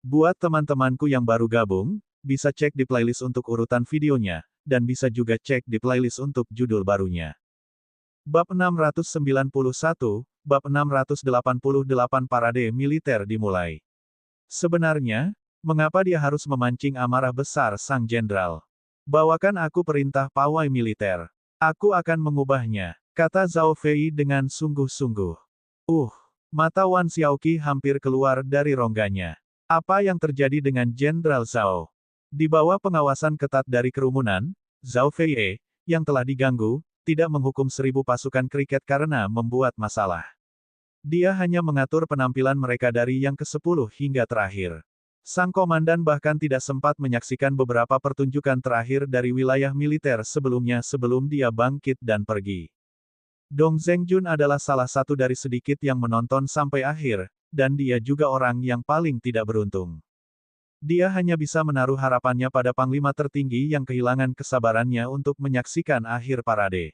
Buat teman-temanku yang baru gabung, bisa cek di playlist untuk urutan videonya, dan bisa juga cek di playlist untuk judul barunya. Bab 691, Bab 688 Parade Militer dimulai. Sebenarnya, mengapa dia harus memancing amarah besar sang jenderal? Bawakan aku perintah pawai militer. Aku akan mengubahnya, kata Zhao Fei dengan sungguh-sungguh. Mata Wan Xiaoqi hampir keluar dari rongganya. Apa yang terjadi dengan Jenderal Zhao? Di bawah pengawasan ketat dari kerumunan, Zhao Fei, yang telah diganggu, tidak menghukum 1000 pasukan kriket karena membuat masalah. Dia hanya mengatur penampilan mereka dari yang ke-10 hingga terakhir. Sang komandan bahkan tidak sempat menyaksikan beberapa pertunjukan terakhir dari wilayah militer sebelumnya sebelum dia bangkit dan pergi. Dong Zhengjun adalah salah satu dari sedikit yang menonton sampai akhir, dan dia juga orang yang paling tidak beruntung. Dia hanya bisa menaruh harapannya pada panglima tertinggi yang kehilangan kesabarannya untuk menyaksikan akhir parade.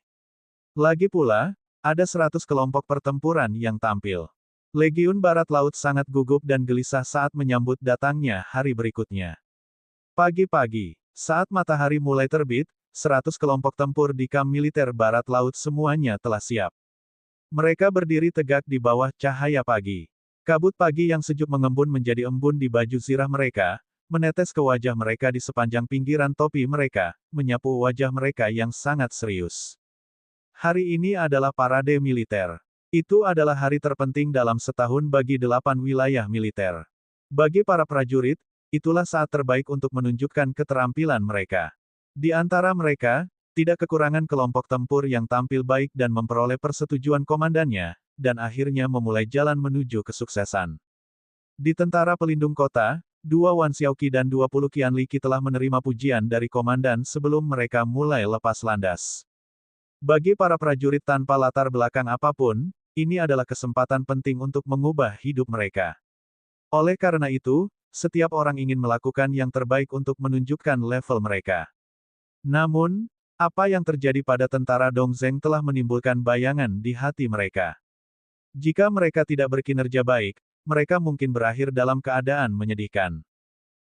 Lagi pula, ada 100 kelompok pertempuran yang tampil. Legiun Barat Laut sangat gugup dan gelisah saat menyambut datangnya hari berikutnya. Pagi-pagi, saat matahari mulai terbit, 100 kelompok tempur di kamp militer Barat Laut semuanya telah siap. Mereka berdiri tegak di bawah cahaya pagi. Kabut pagi yang sejuk mengembun menjadi embun di baju zirah mereka, menetes ke wajah mereka di sepanjang pinggiran topi mereka, menyapu wajah mereka yang sangat serius. Hari ini adalah parade militer. Itu adalah hari terpenting dalam setahun bagi 8 wilayah militer. Bagi para prajurit, itulah saat terbaik untuk menunjukkan keterampilan mereka. Di antara mereka, tidak kekurangan kelompok tempur yang tampil baik dan memperoleh persetujuan komandannya, dan akhirnya memulai jalan menuju kesuksesan. Di tentara pelindung kota, 2 Wan Xiaoqi dan 20 Qian Li Qi telah menerima pujian dari komandan sebelum mereka mulai lepas landas. Bagi para prajurit tanpa latar belakang apapun, ini adalah kesempatan penting untuk mengubah hidup mereka. Oleh karena itu, setiap orang ingin melakukan yang terbaik untuk menunjukkan level mereka. Namun, apa yang terjadi pada tentara Dongzheng telah menimbulkan bayangan di hati mereka. Jika mereka tidak berkinerja baik, mereka mungkin berakhir dalam keadaan menyedihkan.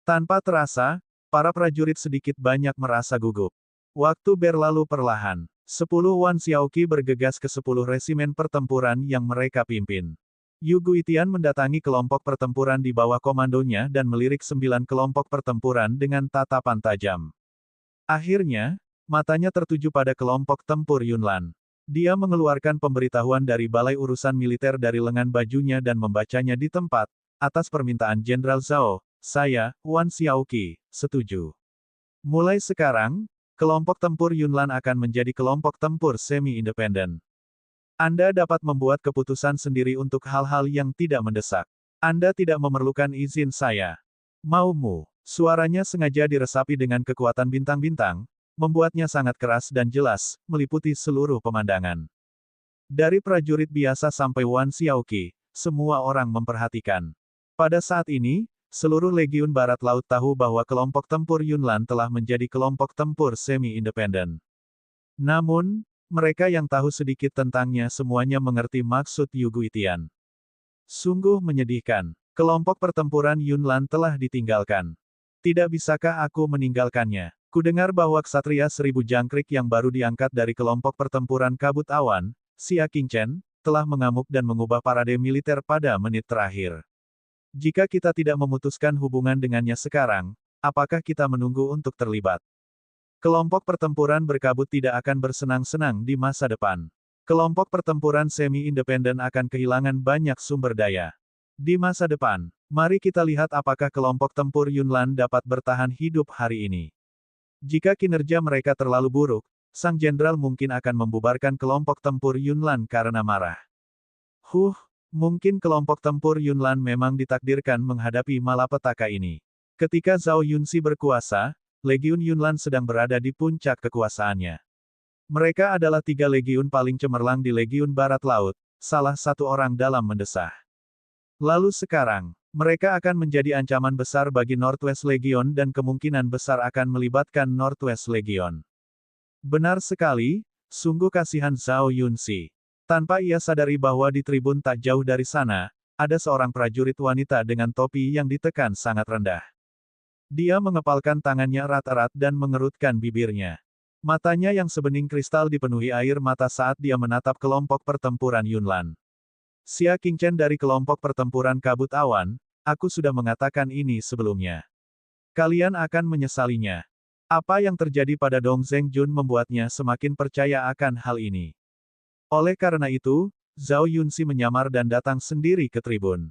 Tanpa terasa, para prajurit sedikit banyak merasa gugup. Waktu berlalu perlahan. 10 Wan Xiaoqi bergegas ke 10 resimen pertempuran yang mereka pimpin. Yu Guitian mendatangi kelompok pertempuran di bawah komandonya dan melirik 9 kelompok pertempuran dengan tatapan tajam. Akhirnya, matanya tertuju pada kelompok tempur Yunlan. Dia mengeluarkan pemberitahuan dari Balai Urusan Militer dari lengan bajunya dan membacanya di tempat. Atas permintaan Jenderal Zhao, saya, Wan Xiaoqi, setuju. Mulai sekarang, kelompok tempur Yunlan akan menjadi kelompok tempur semi-independen. Anda dapat membuat keputusan sendiri untuk hal-hal yang tidak mendesak. Anda tidak memerlukan izin saya. Maumu. Suaranya sengaja diresapi dengan kekuatan bintang-bintang, membuatnya sangat keras dan jelas, meliputi seluruh pemandangan. Dari prajurit biasa sampai Wan Xiaoqi, semua orang memperhatikan. Pada saat ini, seluruh Legiun Barat Laut tahu bahwa kelompok tempur Yunlan telah menjadi kelompok tempur semi-independen. Namun, mereka yang tahu sedikit tentangnya semuanya mengerti maksud Yu Guitian. Sungguh menyedihkan. Kelompok pertempuran Yunlan telah ditinggalkan. Tidak bisakah aku meninggalkannya? Kudengar bahwa ksatria 1000 jangkrik yang baru diangkat dari kelompok pertempuran kabut awan, Xia Qingchen, telah mengamuk dan mengubah parade militer pada menit terakhir. Jika kita tidak memutuskan hubungan dengannya sekarang, apakah kita menunggu untuk terlibat? Kelompok pertempuran berkabut tidak akan bersenang-senang di masa depan. Kelompok pertempuran semi-independen akan kehilangan banyak sumber daya. Di masa depan, mari kita lihat apakah kelompok tempur Yunlan dapat bertahan hidup hari ini. Jika kinerja mereka terlalu buruk, sang jenderal mungkin akan membubarkan kelompok tempur Yunlan karena marah. Mungkin kelompok tempur Yunlan memang ditakdirkan menghadapi malapetaka ini. Ketika Zhao Yunxi berkuasa, Legiun Yunlan sedang berada di puncak kekuasaannya. Mereka adalah 3 legiun paling cemerlang di Legiun Barat Laut, salah satu orang dalam mendesah. Lalu sekarang, mereka akan menjadi ancaman besar bagi Northwest Legion dan kemungkinan besar akan melibatkan Northwest Legion. Benar sekali, sungguh kasihan Zhao Yunxi. Tanpa ia sadari bahwa di tribun tak jauh dari sana, ada seorang prajurit wanita dengan topi yang ditekan sangat rendah. Dia mengepalkan tangannya erat-erat dan mengerutkan bibirnya. Matanya yang sebening kristal dipenuhi air mata saat dia menatap kelompok pertempuran Yunlan. Xia Qingchen dari kelompok pertempuran kabut awan, aku sudah mengatakan ini sebelumnya. Kalian akan menyesalinya. Apa yang terjadi pada Dong Zhengjun membuatnya semakin percaya akan hal ini. Oleh karena itu, Zhao Yunxi menyamar dan datang sendiri ke tribun.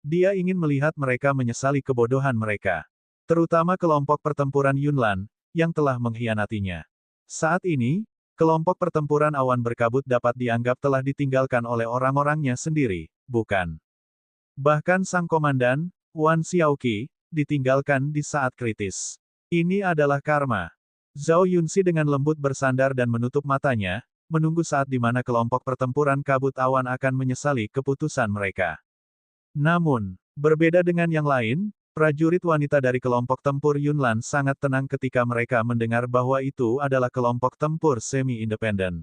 Dia ingin melihat mereka menyesali kebodohan mereka. Terutama kelompok pertempuran Yunlan, yang telah mengkhianatinya. Saat ini, kelompok pertempuran awan berkabut dapat dianggap telah ditinggalkan oleh orang-orangnya sendiri, bukan? Bahkan sang komandan, Wan Xiaoqi, ditinggalkan di saat kritis. Ini adalah karma. Zhao Yunxi dengan lembut bersandar dan menutup matanya, menunggu saat di mana kelompok pertempuran kabut awan akan menyesali keputusan mereka. Namun, berbeda dengan yang lain, prajurit wanita dari kelompok tempur Yunlan sangat tenang ketika mereka mendengar bahwa itu adalah kelompok tempur semi-independen.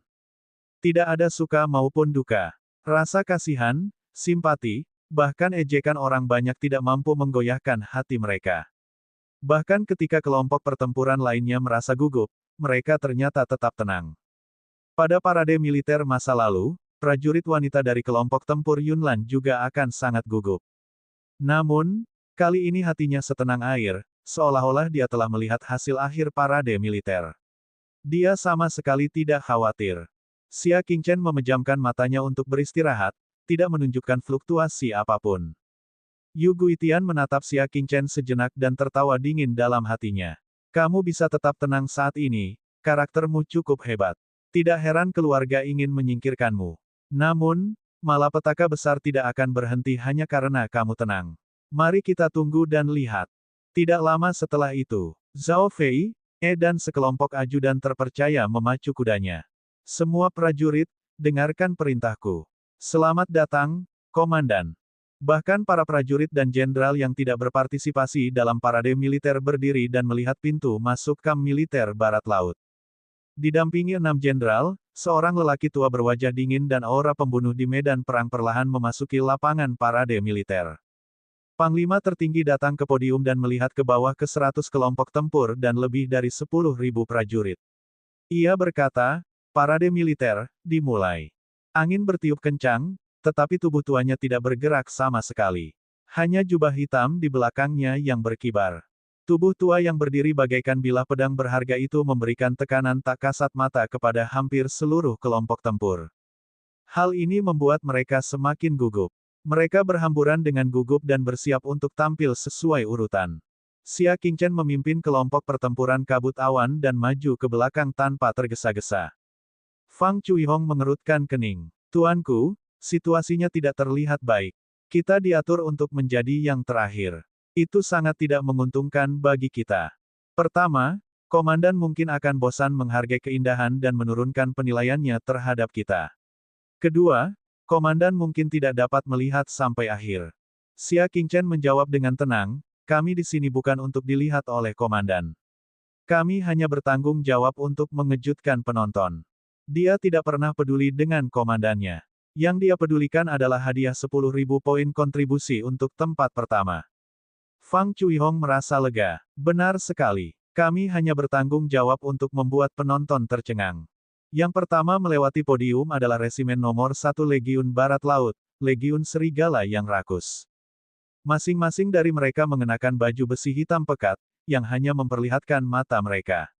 Tidak ada suka maupun duka. Rasa kasihan, simpati, bahkan ejekan orang banyak tidak mampu menggoyahkan hati mereka. Bahkan ketika kelompok pertempuran lainnya merasa gugup, mereka ternyata tetap tenang. Pada parade militer masa lalu, prajurit wanita dari kelompok tempur Yunlan juga akan sangat gugup. Namun, kali ini hatinya setenang air, seolah-olah dia telah melihat hasil akhir parade militer. Dia sama sekali tidak khawatir. Xia Qingchen memejamkan matanya untuk beristirahat, tidak menunjukkan fluktuasi apapun. Yu Guitian menatap Xia Qingchen sejenak dan tertawa dingin dalam hatinya. Kamu bisa tetap tenang saat ini, karaktermu cukup hebat. Tidak heran keluarga ingin menyingkirkanmu. Namun, malapetaka besar tidak akan berhenti hanya karena kamu tenang. Mari kita tunggu dan lihat. Tidak lama setelah itu, Zhao Fei, dan sekelompok ajudan terpercaya memacu kudanya. Semua prajurit, dengarkan perintahku. Selamat datang, Komandan. Bahkan para prajurit dan jenderal yang tidak berpartisipasi dalam parade militer berdiri dan melihat pintu masuk kamp militer Barat Laut. Didampingi 6 jenderal, seorang lelaki tua berwajah dingin dan aura pembunuh di medan perang perlahan memasuki lapangan parade militer. Panglima tertinggi datang ke podium dan melihat ke bawah ke 100 kelompok tempur dan lebih dari 10.000 prajurit. Ia berkata, parade militer, dimulai. Angin bertiup kencang, tetapi tubuh tuanya tidak bergerak sama sekali. Hanya jubah hitam di belakangnya yang berkibar. Tubuh tua yang berdiri bagaikan bilah pedang berharga itu memberikan tekanan tak kasat mata kepada hampir seluruh kelompok tempur. Hal ini membuat mereka semakin gugup. Mereka berhamburan dengan gugup dan bersiap untuk tampil sesuai urutan. Xia Qingchen memimpin kelompok pertempuran kabut awan dan maju ke belakang tanpa tergesa-gesa. Fang Chuihong mengerutkan kening. Tuanku, situasinya tidak terlihat baik. Kita diatur untuk menjadi yang terakhir. Itu sangat tidak menguntungkan bagi kita. Pertama, komandan mungkin akan bosan menghargai keindahan dan menurunkan penilaiannya terhadap kita. Kedua, komandan mungkin tidak dapat melihat sampai akhir. Xia Qingchen menjawab dengan tenang, kami di sini bukan untuk dilihat oleh komandan. Kami hanya bertanggung jawab untuk mengejutkan penonton. Dia tidak pernah peduli dengan komandannya. Yang dia pedulikan adalah hadiah 10.000 poin kontribusi untuk tempat pertama. Fang Chuihong merasa lega. Benar sekali. Kami hanya bertanggung jawab untuk membuat penonton tercengang. Yang pertama melewati podium adalah resimen nomor 1 Legiun Barat Laut, Legiun Serigala yang rakus. Masing-masing dari mereka mengenakan baju besi hitam pekat, yang hanya memperlihatkan mata mereka.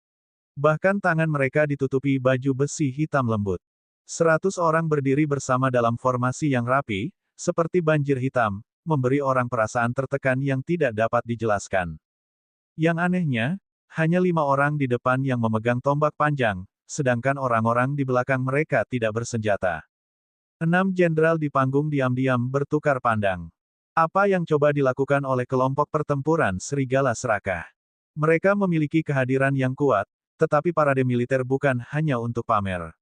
Bahkan tangan mereka ditutupi baju besi hitam lembut. 100 orang berdiri bersama dalam formasi yang rapi, seperti banjir hitam, memberi orang perasaan tertekan yang tidak dapat dijelaskan. Yang anehnya, hanya 5 orang di depan yang memegang tombak panjang, sedangkan orang-orang di belakang mereka tidak bersenjata. 6 jenderal di panggung diam-diam bertukar pandang. Apa yang coba dilakukan oleh kelompok pertempuran Serigala Serakah? Mereka memiliki kehadiran yang kuat, tetapi parade militer bukan hanya untuk pamer.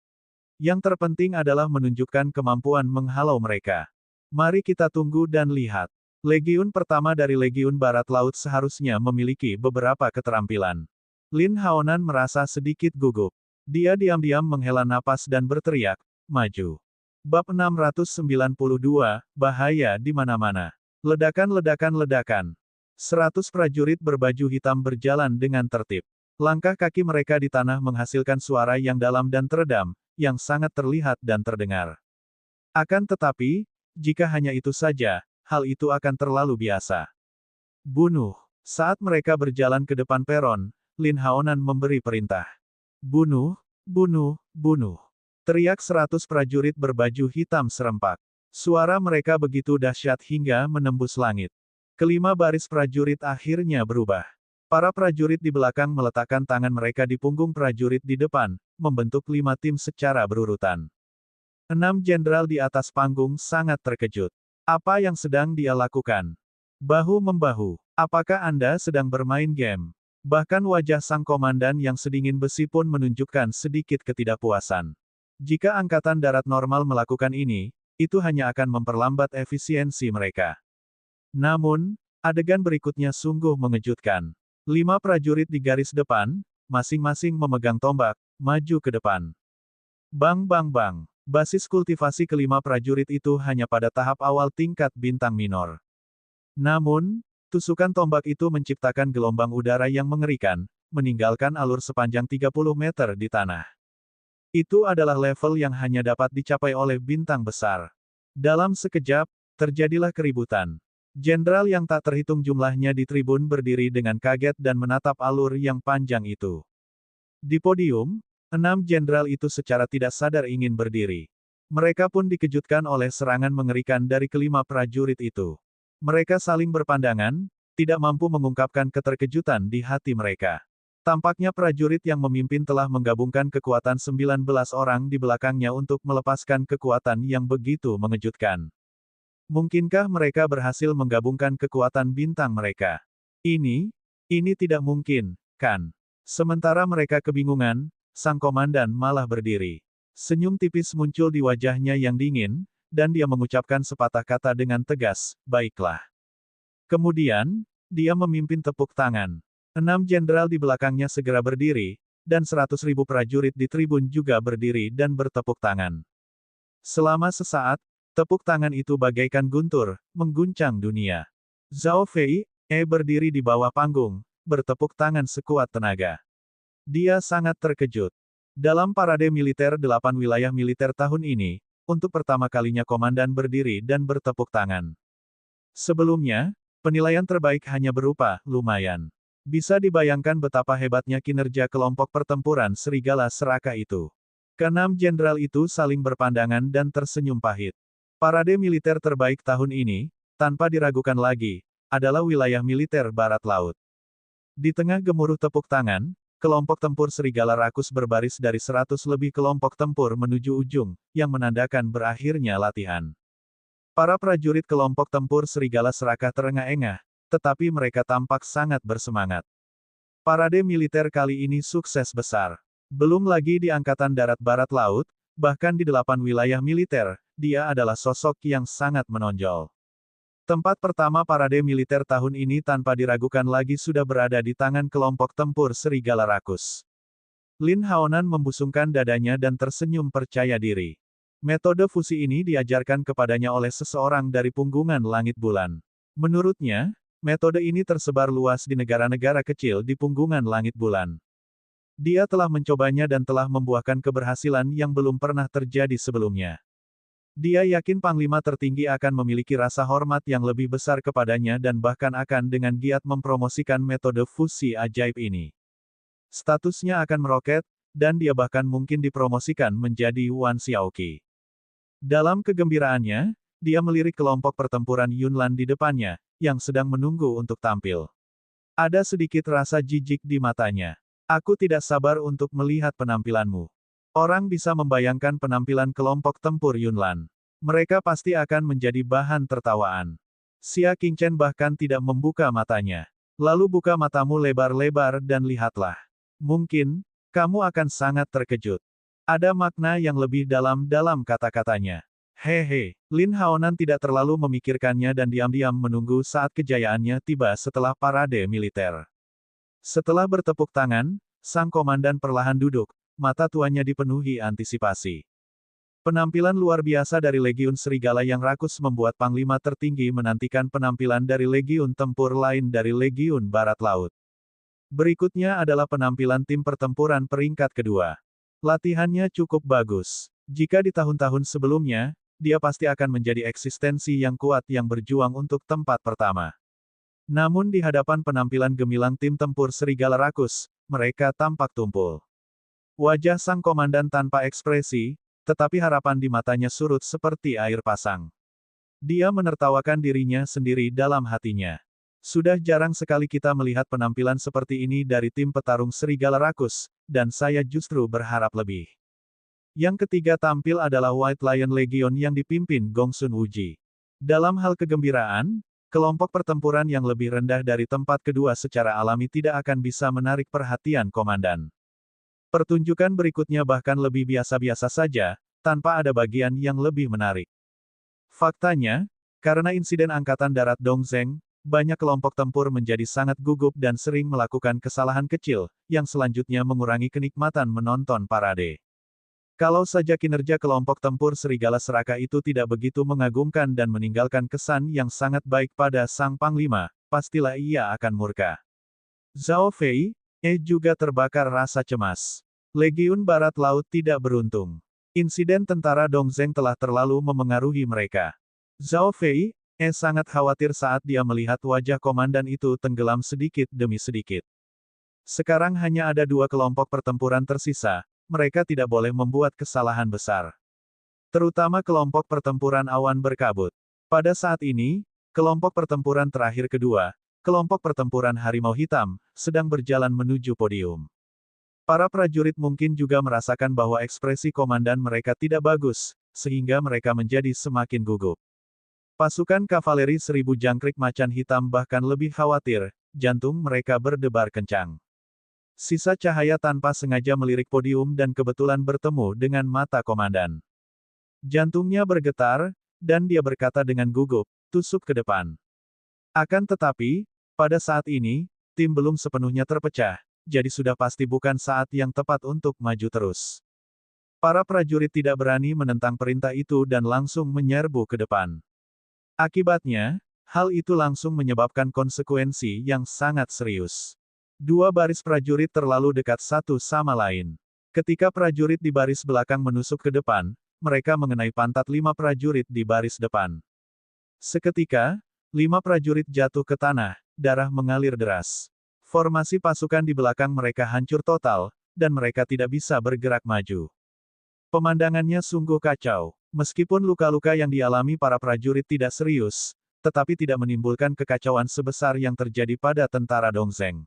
Yang terpenting adalah menunjukkan kemampuan menghalau mereka. Mari kita tunggu dan lihat. Legiun pertama dari Legiun Barat Laut seharusnya memiliki beberapa keterampilan. Lin Haonan merasa sedikit gugup. Dia diam-diam menghela napas dan berteriak, maju. Bab 692, Bahaya di mana-mana. Ledakan-ledakan-ledakan. 100 prajurit berbaju hitam berjalan dengan tertib. Langkah kaki mereka di tanah menghasilkan suara yang dalam dan teredam, yang sangat terlihat dan terdengar. Akan tetapi, jika hanya itu saja, hal itu akan terlalu biasa. Bunuh. Saat mereka berjalan ke depan peron, Lin Haonan memberi perintah. Bunuh, bunuh, bunuh. Teriak 100 prajurit berbaju hitam serempak. Suara mereka begitu dahsyat hingga menembus langit. Kelima baris prajurit akhirnya berubah. Para prajurit di belakang meletakkan tangan mereka di punggung prajurit di depan, membentuk 5 tim secara berurutan. 6 jenderal di atas panggung sangat terkejut. Apa yang sedang dia lakukan? Bahu-membahu. Apakah Anda sedang bermain game? Bahkan wajah sang komandan yang sedingin besi pun menunjukkan sedikit ketidakpuasan. Jika Angkatan Darat normal melakukan ini, itu hanya akan memperlambat efisiensi mereka. Namun, adegan berikutnya sungguh mengejutkan. 5 prajurit di garis depan, masing-masing memegang tombak, maju ke depan. Bang bang bang. Basis kultivasi kelima prajurit itu hanya pada tahap awal tingkat bintang minor. Namun, tusukan tombak itu menciptakan gelombang udara yang mengerikan, meninggalkan alur sepanjang 30 meter di tanah. Itu adalah level yang hanya dapat dicapai oleh bintang besar. Dalam sekejap, terjadilah keributan. Jenderal yang tak terhitung jumlahnya di tribun berdiri dengan kaget dan menatap alur yang panjang itu. Di podium, 6 jenderal itu secara tidak sadar ingin berdiri. Mereka pun dikejutkan oleh serangan mengerikan dari kelima prajurit itu. Mereka saling berpandangan, tidak mampu mengungkapkan keterkejutan di hati mereka. Tampaknya prajurit yang memimpin telah menggabungkan kekuatan 19 orang di belakangnya untuk melepaskan kekuatan yang begitu mengejutkan. Mungkinkah mereka berhasil menggabungkan kekuatan bintang mereka? Ini tidak mungkin, kan? Sementara mereka kebingungan, sang komandan malah berdiri. Senyum tipis muncul di wajahnya yang dingin, dan dia mengucapkan sepatah kata dengan tegas, baiklah. Kemudian, dia memimpin tepuk tangan. 6 jenderal di belakangnya segera berdiri, dan 100.000 prajurit di tribun juga berdiri dan bertepuk tangan. Selama sesaat, tepuk tangan itu bagaikan guntur, mengguncang dunia. Zhao Fei, berdiri di bawah panggung, bertepuk tangan sekuat tenaga. Dia sangat terkejut. Dalam parade militer 8 wilayah militer tahun ini, untuk pertama kalinya komandan berdiri dan bertepuk tangan. Sebelumnya, penilaian terbaik hanya berupa, lumayan. Bisa dibayangkan betapa hebatnya kinerja kelompok pertempuran Serigala Serakah itu. Keenam jenderal itu saling berpandangan dan tersenyum pahit. Parade militer terbaik tahun ini, tanpa diragukan lagi, adalah wilayah militer Barat Laut. Di tengah gemuruh tepuk tangan, kelompok tempur Serigala Rakus berbaris dari 100 lebih kelompok tempur menuju ujung, yang menandakan berakhirnya latihan. Para prajurit kelompok tempur Serigala Serakah terengah-engah, tetapi mereka tampak sangat bersemangat. Parade militer kali ini sukses besar. Belum lagi di Angkatan Darat Barat Laut, bahkan di 8 wilayah militer, dia adalah sosok yang sangat menonjol. Tempat pertama parade militer tahun ini tanpa diragukan lagi sudah berada di tangan kelompok tempur Serigala Rakus. Lin Haonan membusungkan dadanya dan tersenyum percaya diri. Metode fusi ini diajarkan kepadanya oleh seseorang dari punggungan langit bulan. Menurutnya, metode ini tersebar luas di negara-negara kecil di punggungan langit bulan. Dia telah mencobanya dan telah membuahkan keberhasilan yang belum pernah terjadi sebelumnya. Dia yakin Panglima tertinggi akan memiliki rasa hormat yang lebih besar kepadanya dan bahkan akan dengan giat mempromosikan metode fusi ajaib ini. Statusnya akan meroket, dan dia bahkan mungkin dipromosikan menjadi Wan Xiaoqi. Dalam kegembiraannya, dia melirik kelompok pertempuran Yunlan di depannya, yang sedang menunggu untuk tampil. Ada sedikit rasa jijik di matanya. Aku tidak sabar untuk melihat penampilanmu. Orang bisa membayangkan penampilan kelompok tempur Yunlan. Mereka pasti akan menjadi bahan tertawaan. Xia Qingchen bahkan tidak membuka matanya. Lalu buka matamu lebar-lebar dan lihatlah. Mungkin, kamu akan sangat terkejut. Ada makna yang lebih dalam dalam kata-katanya. Hehe, Lin Haonan tidak terlalu memikirkannya dan diam-diam menunggu saat kejayaannya tiba setelah parade militer. Setelah bertepuk tangan, sang komandan perlahan duduk, mata tuanya dipenuhi antisipasi. Penampilan luar biasa dari Legiun Serigala yang rakus membuat Panglima tertinggi menantikan penampilan dari Legiun tempur lain dari Legiun Barat Laut. Berikutnya adalah penampilan tim pertempuran peringkat kedua. Latihannya cukup bagus. Jika di tahun-tahun sebelumnya, dia pasti akan menjadi eksistensi yang kuat yang berjuang untuk tempat pertama. Namun di hadapan penampilan gemilang tim tempur Serigala rakus, mereka tampak tumpul. Wajah sang komandan tanpa ekspresi, tetapi harapan di matanya surut seperti air pasang. Dia menertawakan dirinya sendiri dalam hatinya. Sudah jarang sekali kita melihat penampilan seperti ini dari tim petarung Serigala rakus, dan saya justru berharap lebih. Yang ketiga tampil adalah White Lion Legion yang dipimpin Gong Sun Wuji. Dalam hal kegembiraan, kelompok pertempuran yang lebih rendah dari tempat kedua secara alami tidak akan bisa menarik perhatian komandan. Pertunjukan berikutnya bahkan lebih biasa-biasa saja, tanpa ada bagian yang lebih menarik. Faktanya, karena insiden Angkatan Darat Dongzheng, banyak kelompok tempur menjadi sangat gugup dan sering melakukan kesalahan kecil, yang selanjutnya mengurangi kenikmatan menonton parade. Kalau saja kinerja kelompok tempur Serigala Serakah itu tidak begitu mengagumkan dan meninggalkan kesan yang sangat baik pada sang panglima, pastilah ia akan murka. Zhao Fei juga terbakar rasa cemas. Legiun Barat Laut tidak beruntung. Insiden tentara Dongzheng telah terlalu memengaruhi mereka. Zhao Fei sangat khawatir saat dia melihat wajah komandan itu tenggelam sedikit demi sedikit. Sekarang hanya ada 2 kelompok pertempuran tersisa, mereka tidak boleh membuat kesalahan besar. Terutama kelompok pertempuran awan berkabut. Pada saat ini, kelompok pertempuran terakhir kedua, kelompok pertempuran Harimau Hitam, sedang berjalan menuju podium. Para prajurit mungkin juga merasakan bahwa ekspresi komandan mereka tidak bagus, sehingga mereka menjadi semakin gugup. Pasukan kavaleri 1000 jangkrik macan hitam bahkan lebih khawatir, jantung mereka berdebar kencang. Sisa cahaya tanpa sengaja melirik podium dan kebetulan bertemu dengan mata komandan. Jantungnya bergetar, dan dia berkata dengan gugup, "Tusuk ke depan." Akan tetapi, pada saat ini, tim belum sepenuhnya terpecah, jadi sudah pasti bukan saat yang tepat untuk maju terus. Para prajurit tidak berani menentang perintah itu dan langsung menyerbu ke depan. Akibatnya, hal itu langsung menyebabkan konsekuensi yang sangat serius. 2 baris prajurit terlalu dekat satu sama lain. Ketika prajurit di baris belakang menusuk ke depan, mereka mengenai pantat 5 prajurit di baris depan. Seketika, 5 prajurit jatuh ke tanah, darah mengalir deras. Formasi pasukan di belakang mereka hancur total, dan mereka tidak bisa bergerak maju. Pemandangannya sungguh kacau. Meskipun luka-luka yang dialami para prajurit tidak serius, tetapi tidak menimbulkan kekacauan sebesar yang terjadi pada tentara Dongzheng.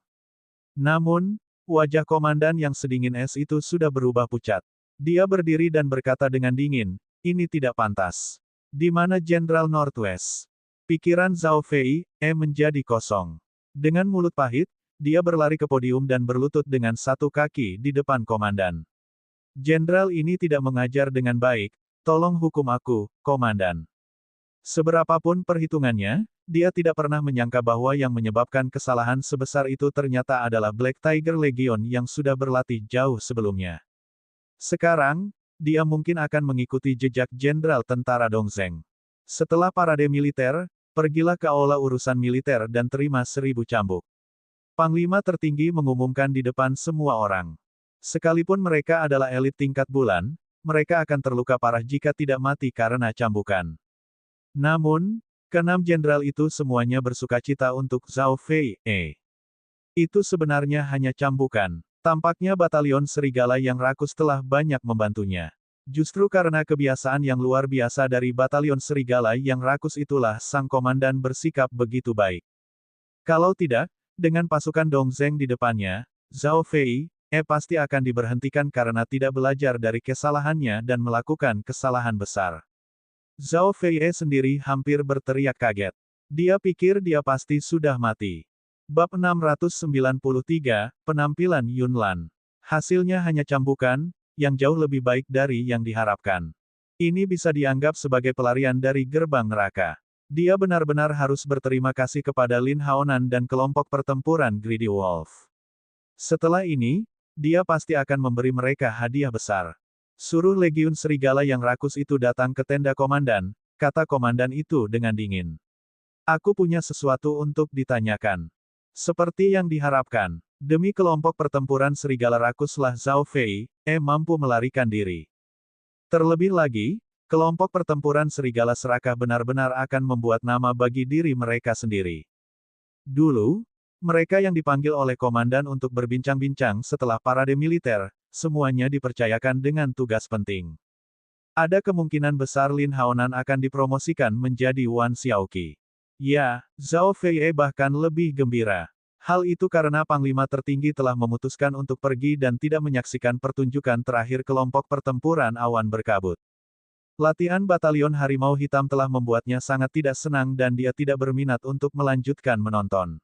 Namun, wajah komandan yang sedingin es itu sudah berubah pucat. Dia berdiri dan berkata dengan dingin, "Ini tidak pantas. Di mana Jenderal Northwest?" Pikiran Zhao Fei menjadi kosong. Dengan mulut pahit, dia berlari ke podium dan berlutut dengan satu kaki di depan komandan. "Jenderal ini tidak mengajar dengan baik, tolong hukum aku, komandan." Seberapapun perhitungannya, dia tidak pernah menyangka bahwa yang menyebabkan kesalahan sebesar itu ternyata adalah Black Tiger Legion yang sudah berlatih jauh sebelumnya. Sekarang, dia mungkin akan mengikuti jejak jenderal tentara Dongzheng. Setelah parade militer, pergilah ke aula urusan militer dan terima 1000 cambuk. Panglima tertinggi mengumumkan di depan semua orang. Sekalipun mereka adalah elit tingkat bulan, mereka akan terluka parah jika tidak mati karena cambukan. Namun, ke-6 jenderal itu semuanya bersukacita untuk Zhao Fei. Itu sebenarnya hanya cambukan. Tampaknya batalion serigala yang rakus telah banyak membantunya. Justru karena kebiasaan yang luar biasa dari batalion serigala yang rakus itulah sang komandan bersikap begitu baik. Kalau tidak, dengan pasukan Dongzheng di depannya, Zhao Fei pasti akan diberhentikan karena tidak belajar dari kesalahannya dan melakukan kesalahan besar. Zhao Fei sendiri hampir berteriak kaget. Dia pikir dia pasti sudah mati. Bab 693, Penampilan Yunlan. Hasilnya hanya cambukan, yang jauh lebih baik dari yang diharapkan. Ini bisa dianggap sebagai pelarian dari gerbang neraka. Dia benar-benar harus berterima kasih kepada Lin Haonan dan kelompok pertempuran Greedy Wolf. Setelah ini, dia pasti akan memberi mereka hadiah besar. Suruh Legiun Serigala yang rakus itu datang ke tenda komandan, kata komandan itu dengan dingin. Aku punya sesuatu untuk ditanyakan. Seperti yang diharapkan, demi kelompok pertempuran serigala rakuslah Zhao Fei, mampu melarikan diri. Terlebih lagi, kelompok pertempuran serigala serakah benar-benar akan membuat nama bagi diri mereka sendiri. Dulu, mereka yang dipanggil oleh komandan untuk berbincang-bincang setelah parade militer, semuanya dipercayakan dengan tugas penting. Ada kemungkinan besar Lin Haonan akan dipromosikan menjadi Wan Xiaoqi. Ya, Zhao Fei bahkan lebih gembira. Hal itu karena Panglima tertinggi telah memutuskan untuk pergi dan tidak menyaksikan pertunjukan terakhir kelompok pertempuran awan berkabut. Latihan Batalion Harimau Hitam telah membuatnya sangat tidak senang dan dia tidak berminat untuk melanjutkan menonton.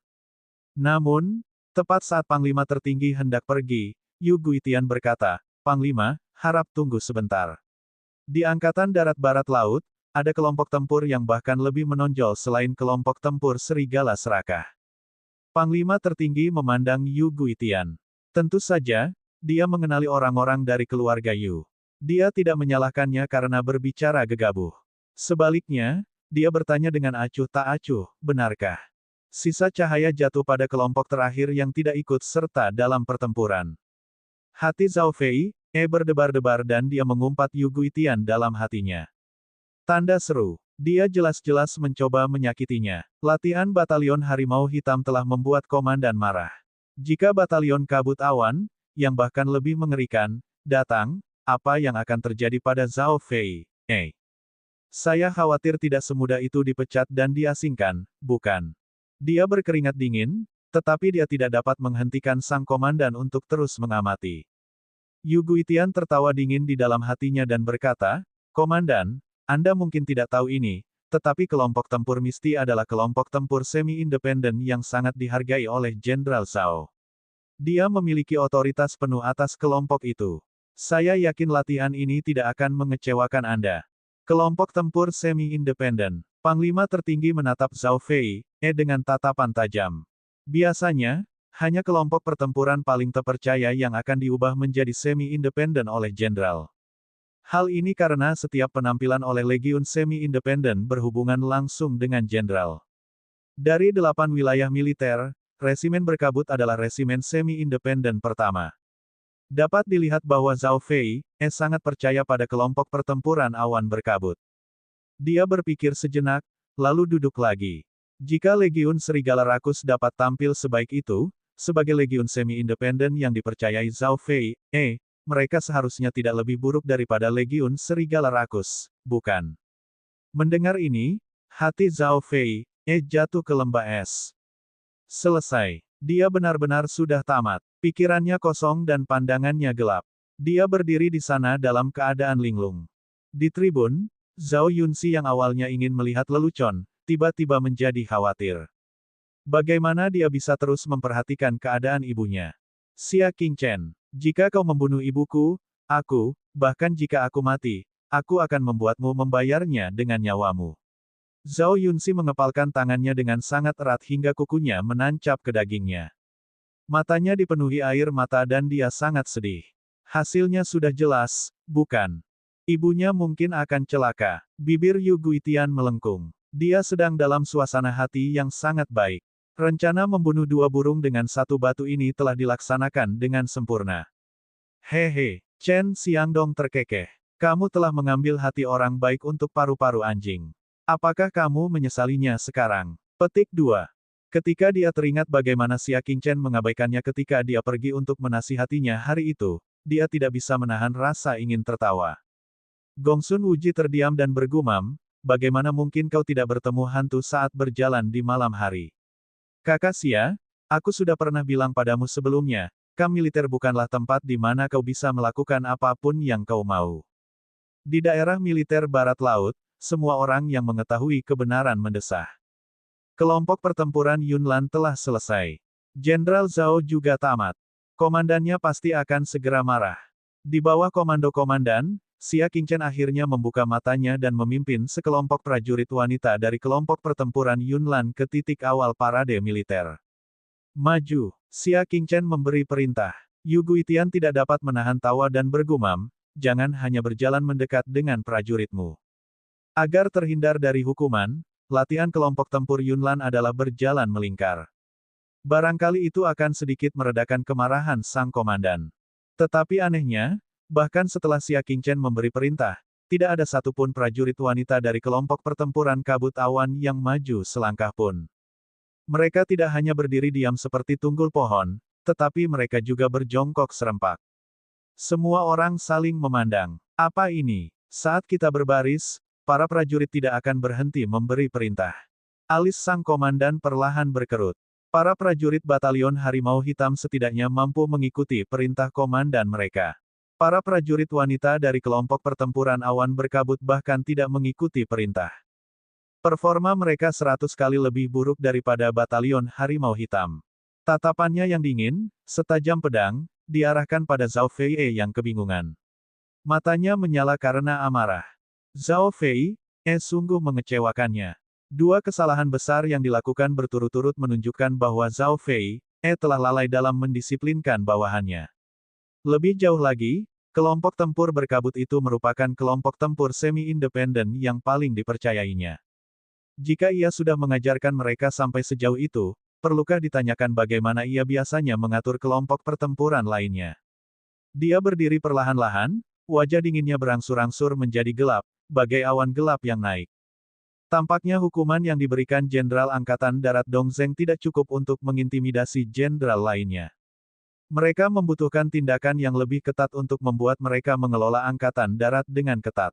Namun, tepat saat Panglima tertinggi hendak pergi, Yu Guitian berkata, "Panglima, harap tunggu sebentar." Di Angkatan Darat Barat Laut, ada kelompok tempur yang bahkan lebih menonjol selain kelompok tempur serigala serakah. Panglima tertinggi memandang Yu Guitian. Tentu saja, dia mengenali orang-orang dari keluarga Yu. Dia tidak menyalahkannya karena berbicara gegabah. Sebaliknya, dia bertanya dengan acuh tak acuh, benarkah? Sisa cahaya jatuh pada kelompok terakhir yang tidak ikut serta dalam pertempuran. Hati Zhao Fei, berdebar-debar dan dia mengumpat Yu Guitian dalam hatinya. Tanda seru. Dia jelas-jelas mencoba menyakitinya. Latihan Batalion Harimau Hitam telah membuat komandan marah. Jika Batalion Kabut Awan, yang bahkan lebih mengerikan, datang, apa yang akan terjadi pada Zhao Fei? Saya khawatir tidak semudah itu dipecat dan diasingkan, bukan? Dia berkeringat dingin, tetapi dia tidak dapat menghentikan sang komandan untuk terus mengamati. Yu Guitian tertawa dingin di dalam hatinya dan berkata, "Komandan, Anda mungkin tidak tahu ini, tetapi kelompok tempur Misti adalah kelompok tempur semi-independen yang sangat dihargai oleh Jenderal Zhao. Dia memiliki otoritas penuh atas kelompok itu. Saya yakin latihan ini tidak akan mengecewakan Anda." Kelompok tempur semi-independen. Panglima tertinggi menatap Zhao Fei, dengan tatapan tajam. Biasanya, hanya kelompok pertempuran paling terpercaya yang akan diubah menjadi semi-independen oleh jenderal. Hal ini karena setiap penampilan oleh Legiun Semi-Independen berhubungan langsung dengan jenderal. Dari 8 wilayah militer, resimen berkabut adalah resimen semi-independen pertama. Dapat dilihat bahwa Zhao Fei, sangat percaya pada kelompok pertempuran awan berkabut. Dia berpikir sejenak, lalu duduk lagi. Jika Legiun Serigala Rakus dapat tampil sebaik itu, sebagai Legiun Semi-Independen yang dipercayai Zhao Fei, mereka seharusnya tidak lebih buruk daripada Legiun Serigala Rakus, bukan? Mendengar ini, hati Zhao Fei, jatuh ke lembah es. Selesai. Dia benar-benar sudah tamat. Pikirannya kosong dan pandangannya gelap. Dia berdiri di sana dalam keadaan linglung. Di tribun, Zhao Yunxi yang awalnya ingin melihat lelucon, tiba-tiba menjadi khawatir. Bagaimana dia bisa terus memperhatikan keadaan ibunya? Xia Qingchen. Jika kau membunuh ibuku, bahkan jika aku mati, aku akan membuatmu membayarnya dengan nyawamu. Zhao Yunxi mengepalkan tangannya dengan sangat erat hingga kukunya menancap ke dagingnya. Matanya dipenuhi air mata dan dia sangat sedih. Hasilnya sudah jelas, bukan? Ibunya mungkin akan celaka. Bibir Yu Guitian melengkung. Dia sedang dalam suasana hati yang sangat baik. Rencana membunuh 2 burung dengan 1 batu ini telah dilaksanakan dengan sempurna. Hehe, Chen Xiangdong terkekeh. Kamu telah mengambil hati orang baik untuk paru-paru anjing. Apakah kamu menyesalinya sekarang? Petik 2. Ketika dia teringat bagaimana Xia Qingchen mengabaikannya ketika dia pergi untuk menasihatinya hari itu, dia tidak bisa menahan rasa ingin tertawa. Gongsun Wuji terdiam dan bergumam, bagaimana mungkin kau tidak bertemu hantu saat berjalan di malam hari? Kakak Xia, aku sudah pernah bilang padamu sebelumnya, kamp militer bukanlah tempat di mana kau bisa melakukan apapun yang kau mau. Di daerah militer Barat Laut, semua orang yang mengetahui kebenaran mendesah. Kelompok pertempuran Yunlan telah selesai. Jenderal Zhao juga tamat. Komandannya pasti akan segera marah. Di bawah komando komandan, Xia Qingchen akhirnya membuka matanya dan memimpin sekelompok prajurit wanita dari kelompok pertempuran Yunlan ke titik awal parade militer. Maju, Xia Qingchen memberi perintah. Yu Guitian tidak dapat menahan tawa dan bergumam, jangan hanya berjalan mendekat dengan prajuritmu. Agar terhindar dari hukuman, latihan kelompok tempur Yunlan adalah berjalan melingkar. Barangkali itu akan sedikit meredakan kemarahan sang komandan. Tetapi anehnya, bahkan setelah Xia Qingchen memberi perintah, tidak ada satupun prajurit wanita dari kelompok pertempuran kabut awan yang maju selangkah pun. Mereka tidak hanya berdiri diam seperti tunggul pohon, tetapi mereka juga berjongkok serempak. Semua orang saling memandang. Apa ini? Saat kita berbaris, para prajurit tidak akan berhenti memberi perintah. Alis sang komandan perlahan berkerut. Para prajurit batalion Harimau Hitam setidaknya mampu mengikuti perintah komandan mereka. Para prajurit wanita dari kelompok pertempuran awan berkabut bahkan tidak mengikuti perintah. Performa mereka 100 kali lebih buruk daripada batalion Harimau Hitam. Tatapannya yang dingin, setajam pedang, diarahkan pada Zhao Fei yang kebingungan. Matanya menyala karena amarah. Zhao Fei, sungguh mengecewakannya. Dua kesalahan besar yang dilakukan berturut-turut menunjukkan bahwa Zhao Fei, telah lalai dalam mendisiplinkan bawahannya. Lebih jauh lagi, kelompok tempur berkabut itu merupakan kelompok tempur semi-independen yang paling dipercayainya. Jika ia sudah mengajarkan mereka sampai sejauh itu, perlukah ditanyakan bagaimana ia biasanya mengatur kelompok pertempuran lainnya? Dia berdiri perlahan-lahan, wajah dinginnya berangsur-angsur menjadi gelap, bagai awan gelap yang naik. Tampaknya hukuman yang diberikan Jenderal Angkatan Darat Dong Zeng tidak cukup untuk mengintimidasi jenderal lainnya. Mereka membutuhkan tindakan yang lebih ketat untuk membuat mereka mengelola Angkatan Darat dengan ketat.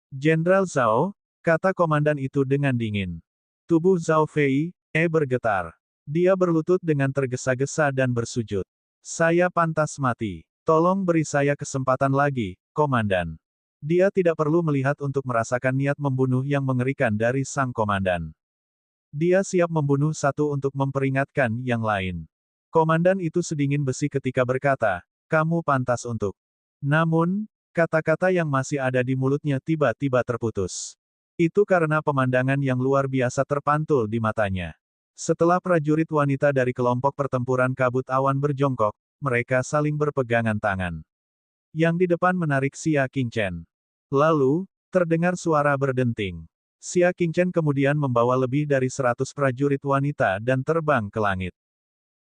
Jenderal Zhao, kata komandan itu dengan dingin. Tubuh Zhao Fei, bergetar. Dia berlutut dengan tergesa-gesa dan bersujud. Saya pantas mati. Tolong beri saya kesempatan lagi, komandan. Dia tidak perlu melihat untuk merasakan niat membunuh yang mengerikan dari sang komandan. Dia siap membunuh satu untuk memperingatkan yang lain. Komandan itu sedingin besi ketika berkata, kamu pantas untuk. Namun, kata-kata yang masih ada di mulutnya tiba-tiba terputus. Itu karena pemandangan yang luar biasa terpantul di matanya. Setelah prajurit wanita dari kelompok pertempuran kabut awan berjongkok, mereka saling berpegangan tangan. Yang di depan menarik Xia Qingchen. Lalu, terdengar suara berdenting. Xia Qingchen kemudian membawa lebih dari 100 prajurit wanita dan terbang ke langit.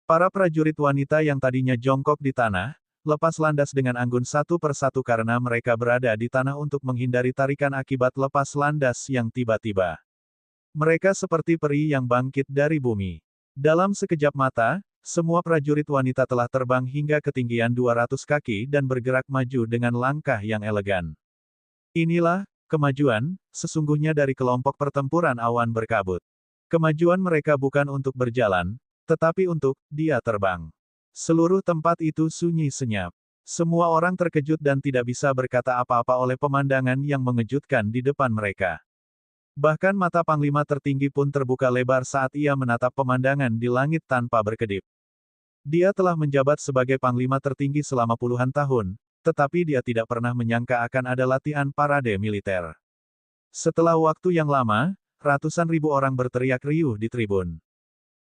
Para prajurit wanita yang tadinya jongkok di tanah, lepas landas dengan anggun satu persatu karena mereka berada di tanah untuk menghindari tarikan akibat lepas landas yang tiba-tiba. Mereka seperti peri yang bangkit dari bumi. Dalam sekejap mata, semua prajurit wanita telah terbang hingga ketinggian 200 kaki dan bergerak maju dengan langkah yang elegan. Inilah kemajuan sesungguhnya dari kelompok pertempuran awan berkabut. Kemajuan mereka bukan untuk berjalan, tetapi untuk dia terbang. Seluruh tempat itu sunyi senyap. Semua orang terkejut dan tidak bisa berkata apa-apa oleh pemandangan yang mengejutkan di depan mereka. Bahkan mata Panglima tertinggi pun terbuka lebar saat ia menatap pemandangan di langit tanpa berkedip. Dia telah menjabat sebagai Panglima tertinggi selama puluhan tahun, tetapi dia tidak pernah menyangka akan ada latihan parade militer. Setelah waktu yang lama, ratusan ribu orang berteriak riuh di tribun.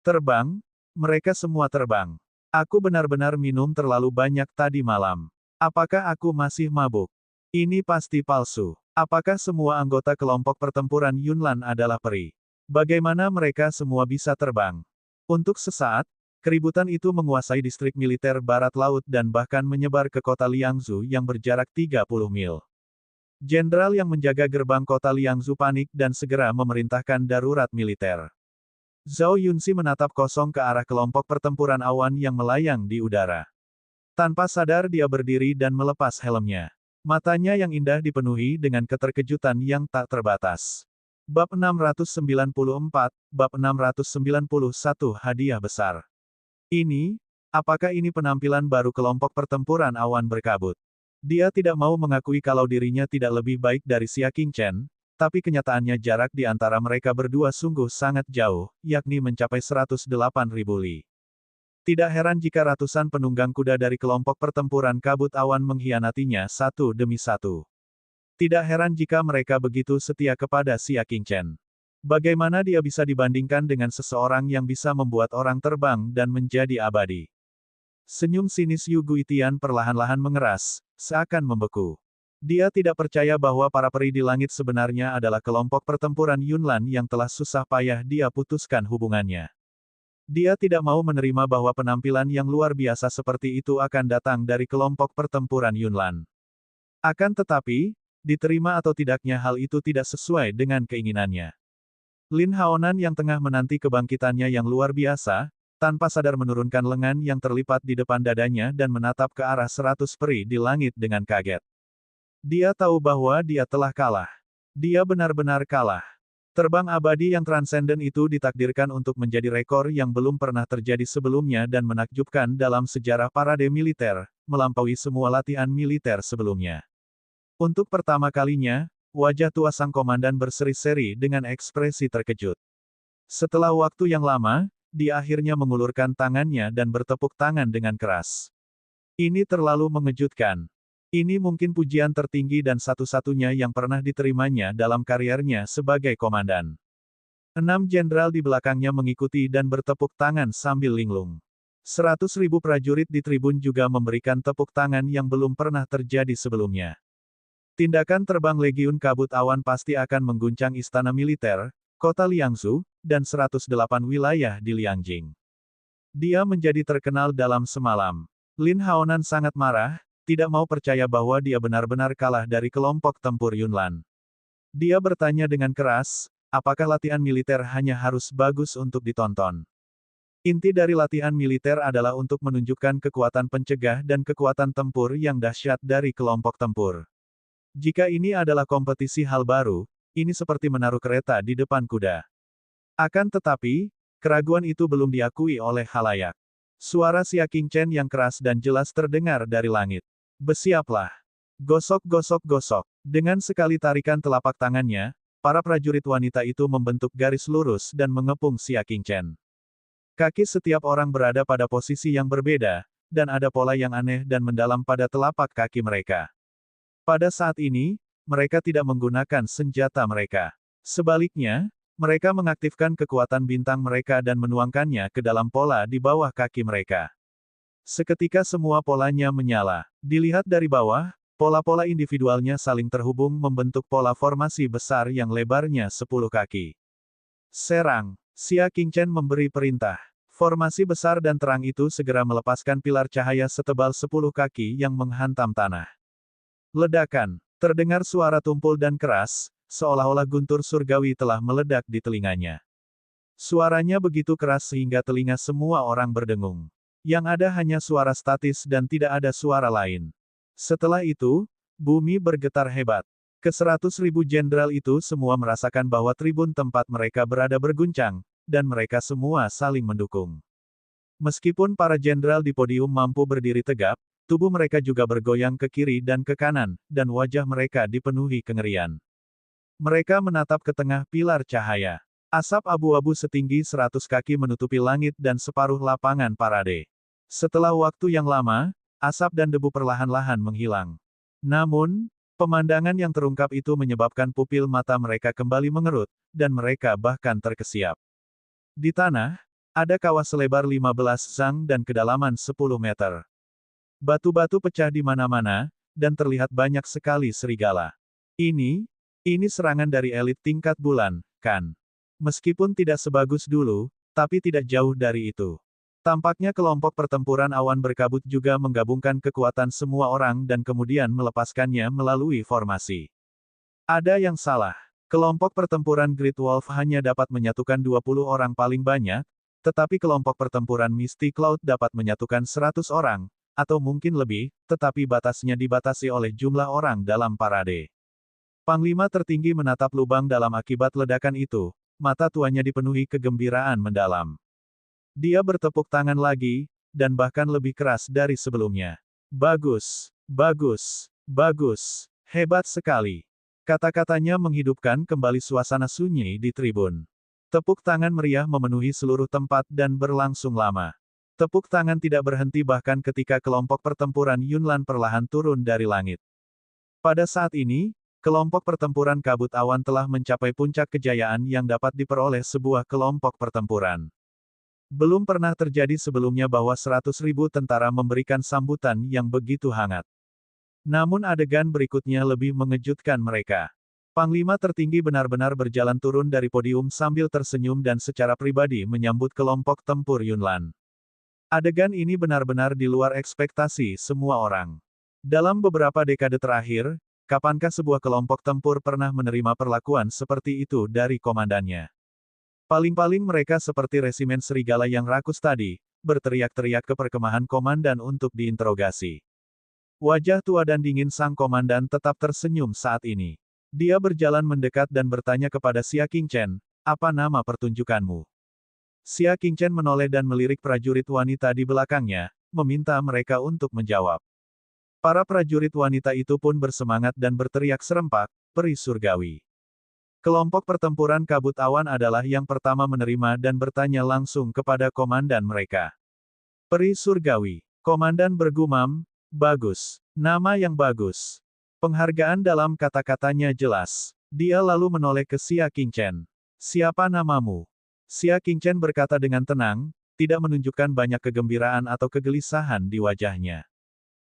Terbang, mereka semua terbang. Aku benar-benar minum terlalu banyak tadi malam. Apakah aku masih mabuk? Ini pasti palsu. Apakah semua anggota kelompok pertempuran Yunlan adalah peri? Bagaimana mereka semua bisa terbang? Untuk sesaat, keributan itu menguasai distrik militer barat laut dan bahkan menyebar ke kota Liangzhou yang berjarak 30 mil. Jenderal yang menjaga gerbang kota Liangzhou panik dan segera memerintahkan darurat militer. Zhao Yunxi menatap kosong ke arah kelompok pertempuran awan yang melayang di udara. Tanpa sadar dia berdiri dan melepas helmnya. Matanya yang indah dipenuhi dengan keterkejutan yang tak terbatas. Bab 694, Bab 691 Hadiah Besar. Apakah ini penampilan baru kelompok pertempuran awan berkabut? Dia tidak mau mengakui kalau dirinya tidak lebih baik dari Xia Qingchen, tapi kenyataannya jarak di antara mereka berdua sungguh sangat jauh, yakni mencapai 108.000 li. Tidak heran jika ratusan penunggang kuda dari kelompok pertempuran kabut awan mengkhianatinya satu demi satu. Tidak heran jika mereka begitu setia kepada Xia Qingchen. Bagaimana dia bisa dibandingkan dengan seseorang yang bisa membuat orang terbang dan menjadi abadi? Senyum sinis Yu Guitian perlahan-lahan mengeras, seakan membeku. Dia tidak percaya bahwa para peri di langit sebenarnya adalah kelompok pertempuran Yunlan yang telah susah payah dia putuskan hubungannya. Dia tidak mau menerima bahwa penampilan yang luar biasa seperti itu akan datang dari kelompok pertempuran Yunlan. Akan tetapi, diterima atau tidaknya hal itu tidak sesuai dengan keinginannya. Lin Haonan yang tengah menanti kebangkitannya yang luar biasa, tanpa sadar menurunkan lengan yang terlipat di depan dadanya dan menatap ke arah 100 peri di langit dengan kaget. Dia tahu bahwa dia telah kalah. Dia benar-benar kalah. Terbang abadi yang transenden itu ditakdirkan untuk menjadi rekor yang belum pernah terjadi sebelumnya dan menakjubkan dalam sejarah parade militer, melampaui semua latihan militer sebelumnya. Untuk pertama kalinya, wajah tua sang komandan berseri-seri dengan ekspresi terkejut. Setelah waktu yang lama, dia akhirnya mengulurkan tangannya dan bertepuk tangan dengan keras. Ini terlalu mengejutkan. Ini mungkin pujian tertinggi dan satu-satunya yang pernah diterimanya dalam kariernya sebagai komandan. 6 jenderal di belakangnya mengikuti dan bertepuk tangan sambil linglung. 100.000 prajurit di tribun juga memberikan tepuk tangan yang belum pernah terjadi sebelumnya. Tindakan terbang Legiun Kabut Awan pasti akan mengguncang istana militer, kota Liangzhou, dan 108 wilayah di Liangjing. Dia menjadi terkenal dalam semalam. Lin Haonan sangat marah, tidak mau percaya bahwa dia benar-benar kalah dari kelompok tempur Yunlan. Dia bertanya dengan keras, apakah latihan militer hanya harus bagus untuk ditonton? Inti dari latihan militer adalah untuk menunjukkan kekuatan pencegah dan kekuatan tempur yang dahsyat dari kelompok tempur. Jika ini adalah kompetisi hal baru, ini seperti menaruh kereta di depan kuda. Akan tetapi, keraguan itu belum diakui oleh halayak. Suara Xia Qingchen yang keras dan jelas terdengar dari langit. Bersiaplah. Gosok gosok gosok. Dengan sekali tarikan telapak tangannya, para prajurit wanita itu membentuk garis lurus dan mengepung Xia Qingchen. Kaki setiap orang berada pada posisi yang berbeda, dan ada pola yang aneh dan mendalam pada telapak kaki mereka. Pada saat ini, mereka tidak menggunakan senjata mereka. Sebaliknya, mereka mengaktifkan kekuatan bintang mereka dan menuangkannya ke dalam pola di bawah kaki mereka. Seketika semua polanya menyala. Dilihat dari bawah, pola-pola individualnya saling terhubung membentuk pola formasi besar yang lebarnya 10 kaki. Serang! Xia Qingchen memberi perintah. Formasi besar dan terang itu segera melepaskan pilar cahaya setebal 10 kaki yang menghantam tanah. Ledakan. Terdengar suara tumpul dan keras, seolah-olah guntur surgawi telah meledak di telinganya. Suaranya begitu keras sehingga telinga semua orang berdengung. Yang ada hanya suara statis dan tidak ada suara lain. Setelah itu, bumi bergetar hebat. Ke-100.000 jenderal itu semua merasakan bahwa tribun tempat mereka berada berguncang, dan mereka semua saling mendukung. Meskipun para jenderal di podium mampu berdiri tegap, tubuh mereka juga bergoyang ke kiri dan ke kanan, dan wajah mereka dipenuhi kengerian. Mereka menatap ke tengah pilar cahaya. Asap abu-abu setinggi 100 kaki menutupi langit dan separuh lapangan parade. Setelah waktu yang lama, asap dan debu perlahan-lahan menghilang. Namun, pemandangan yang terungkap itu menyebabkan pupil mata mereka kembali mengerut, dan mereka bahkan terkesiap. Di tanah, ada kawah selebar 15 zang dan kedalaman 10 meter. Batu-batu pecah di mana-mana, dan terlihat banyak sekali serigala. Ini serangan dari elit tingkat bulan, kan? Meskipun tidak sebagus dulu, tapi tidak jauh dari itu. Tampaknya kelompok pertempuran awan berkabut juga menggabungkan kekuatan semua orang dan kemudian melepaskannya melalui formasi. Ada yang salah. Kelompok pertempuran Great Wolf hanya dapat menyatukan 20 orang paling banyak, tetapi kelompok pertempuran Misty Cloud dapat menyatukan 100 orang, atau mungkin lebih, tetapi batasnya dibatasi oleh jumlah orang dalam parade. Panglima tertinggi menatap lubang dalam akibat ledakan itu, mata tuanya dipenuhi kegembiraan mendalam. Dia bertepuk tangan lagi, dan bahkan lebih keras dari sebelumnya. Bagus, bagus, bagus, hebat sekali. Kata-katanya menghidupkan kembali suasana sunyi di tribun. Tepuk tangan meriah memenuhi seluruh tempat dan berlangsung lama. Tepuk tangan tidak berhenti bahkan ketika kelompok pertempuran Yunlan perlahan turun dari langit. Pada saat ini, kelompok pertempuran kabut awan telah mencapai puncak kejayaan yang dapat diperoleh sebuah kelompok pertempuran. Belum pernah terjadi sebelumnya bahwa 100.000 tentara memberikan sambutan yang begitu hangat. Namun adegan berikutnya lebih mengejutkan mereka. Panglima tertinggi benar-benar berjalan turun dari podium sambil tersenyum dan secara pribadi menyambut kelompok tempur Yunlan. Adegan ini benar-benar di luar ekspektasi semua orang. Dalam beberapa dekade terakhir, kapankah sebuah kelompok tempur pernah menerima perlakuan seperti itu dari komandannya? Paling-paling mereka seperti resimen serigala yang rakus tadi, berteriak-teriak ke perkemahan komandan untuk diinterogasi. Wajah tua dan dingin sang komandan tetap tersenyum saat ini. Dia berjalan mendekat dan bertanya kepada Xia Qingchen, apa nama pertunjukanmu? Xia Qingchen menoleh dan melirik prajurit wanita di belakangnya, meminta mereka untuk menjawab. Para prajurit wanita itu pun bersemangat dan berteriak serempak, peri surgawi. Kelompok pertempuran kabut awan adalah yang pertama menerima dan bertanya langsung kepada komandan mereka. Peri surgawi. Komandan bergumam, bagus. Nama yang bagus. Penghargaan dalam kata-katanya jelas. Dia lalu menoleh ke Xia Qingchen. Siapa namamu? Xia Qingchen berkata dengan tenang, tidak menunjukkan banyak kegembiraan atau kegelisahan di wajahnya.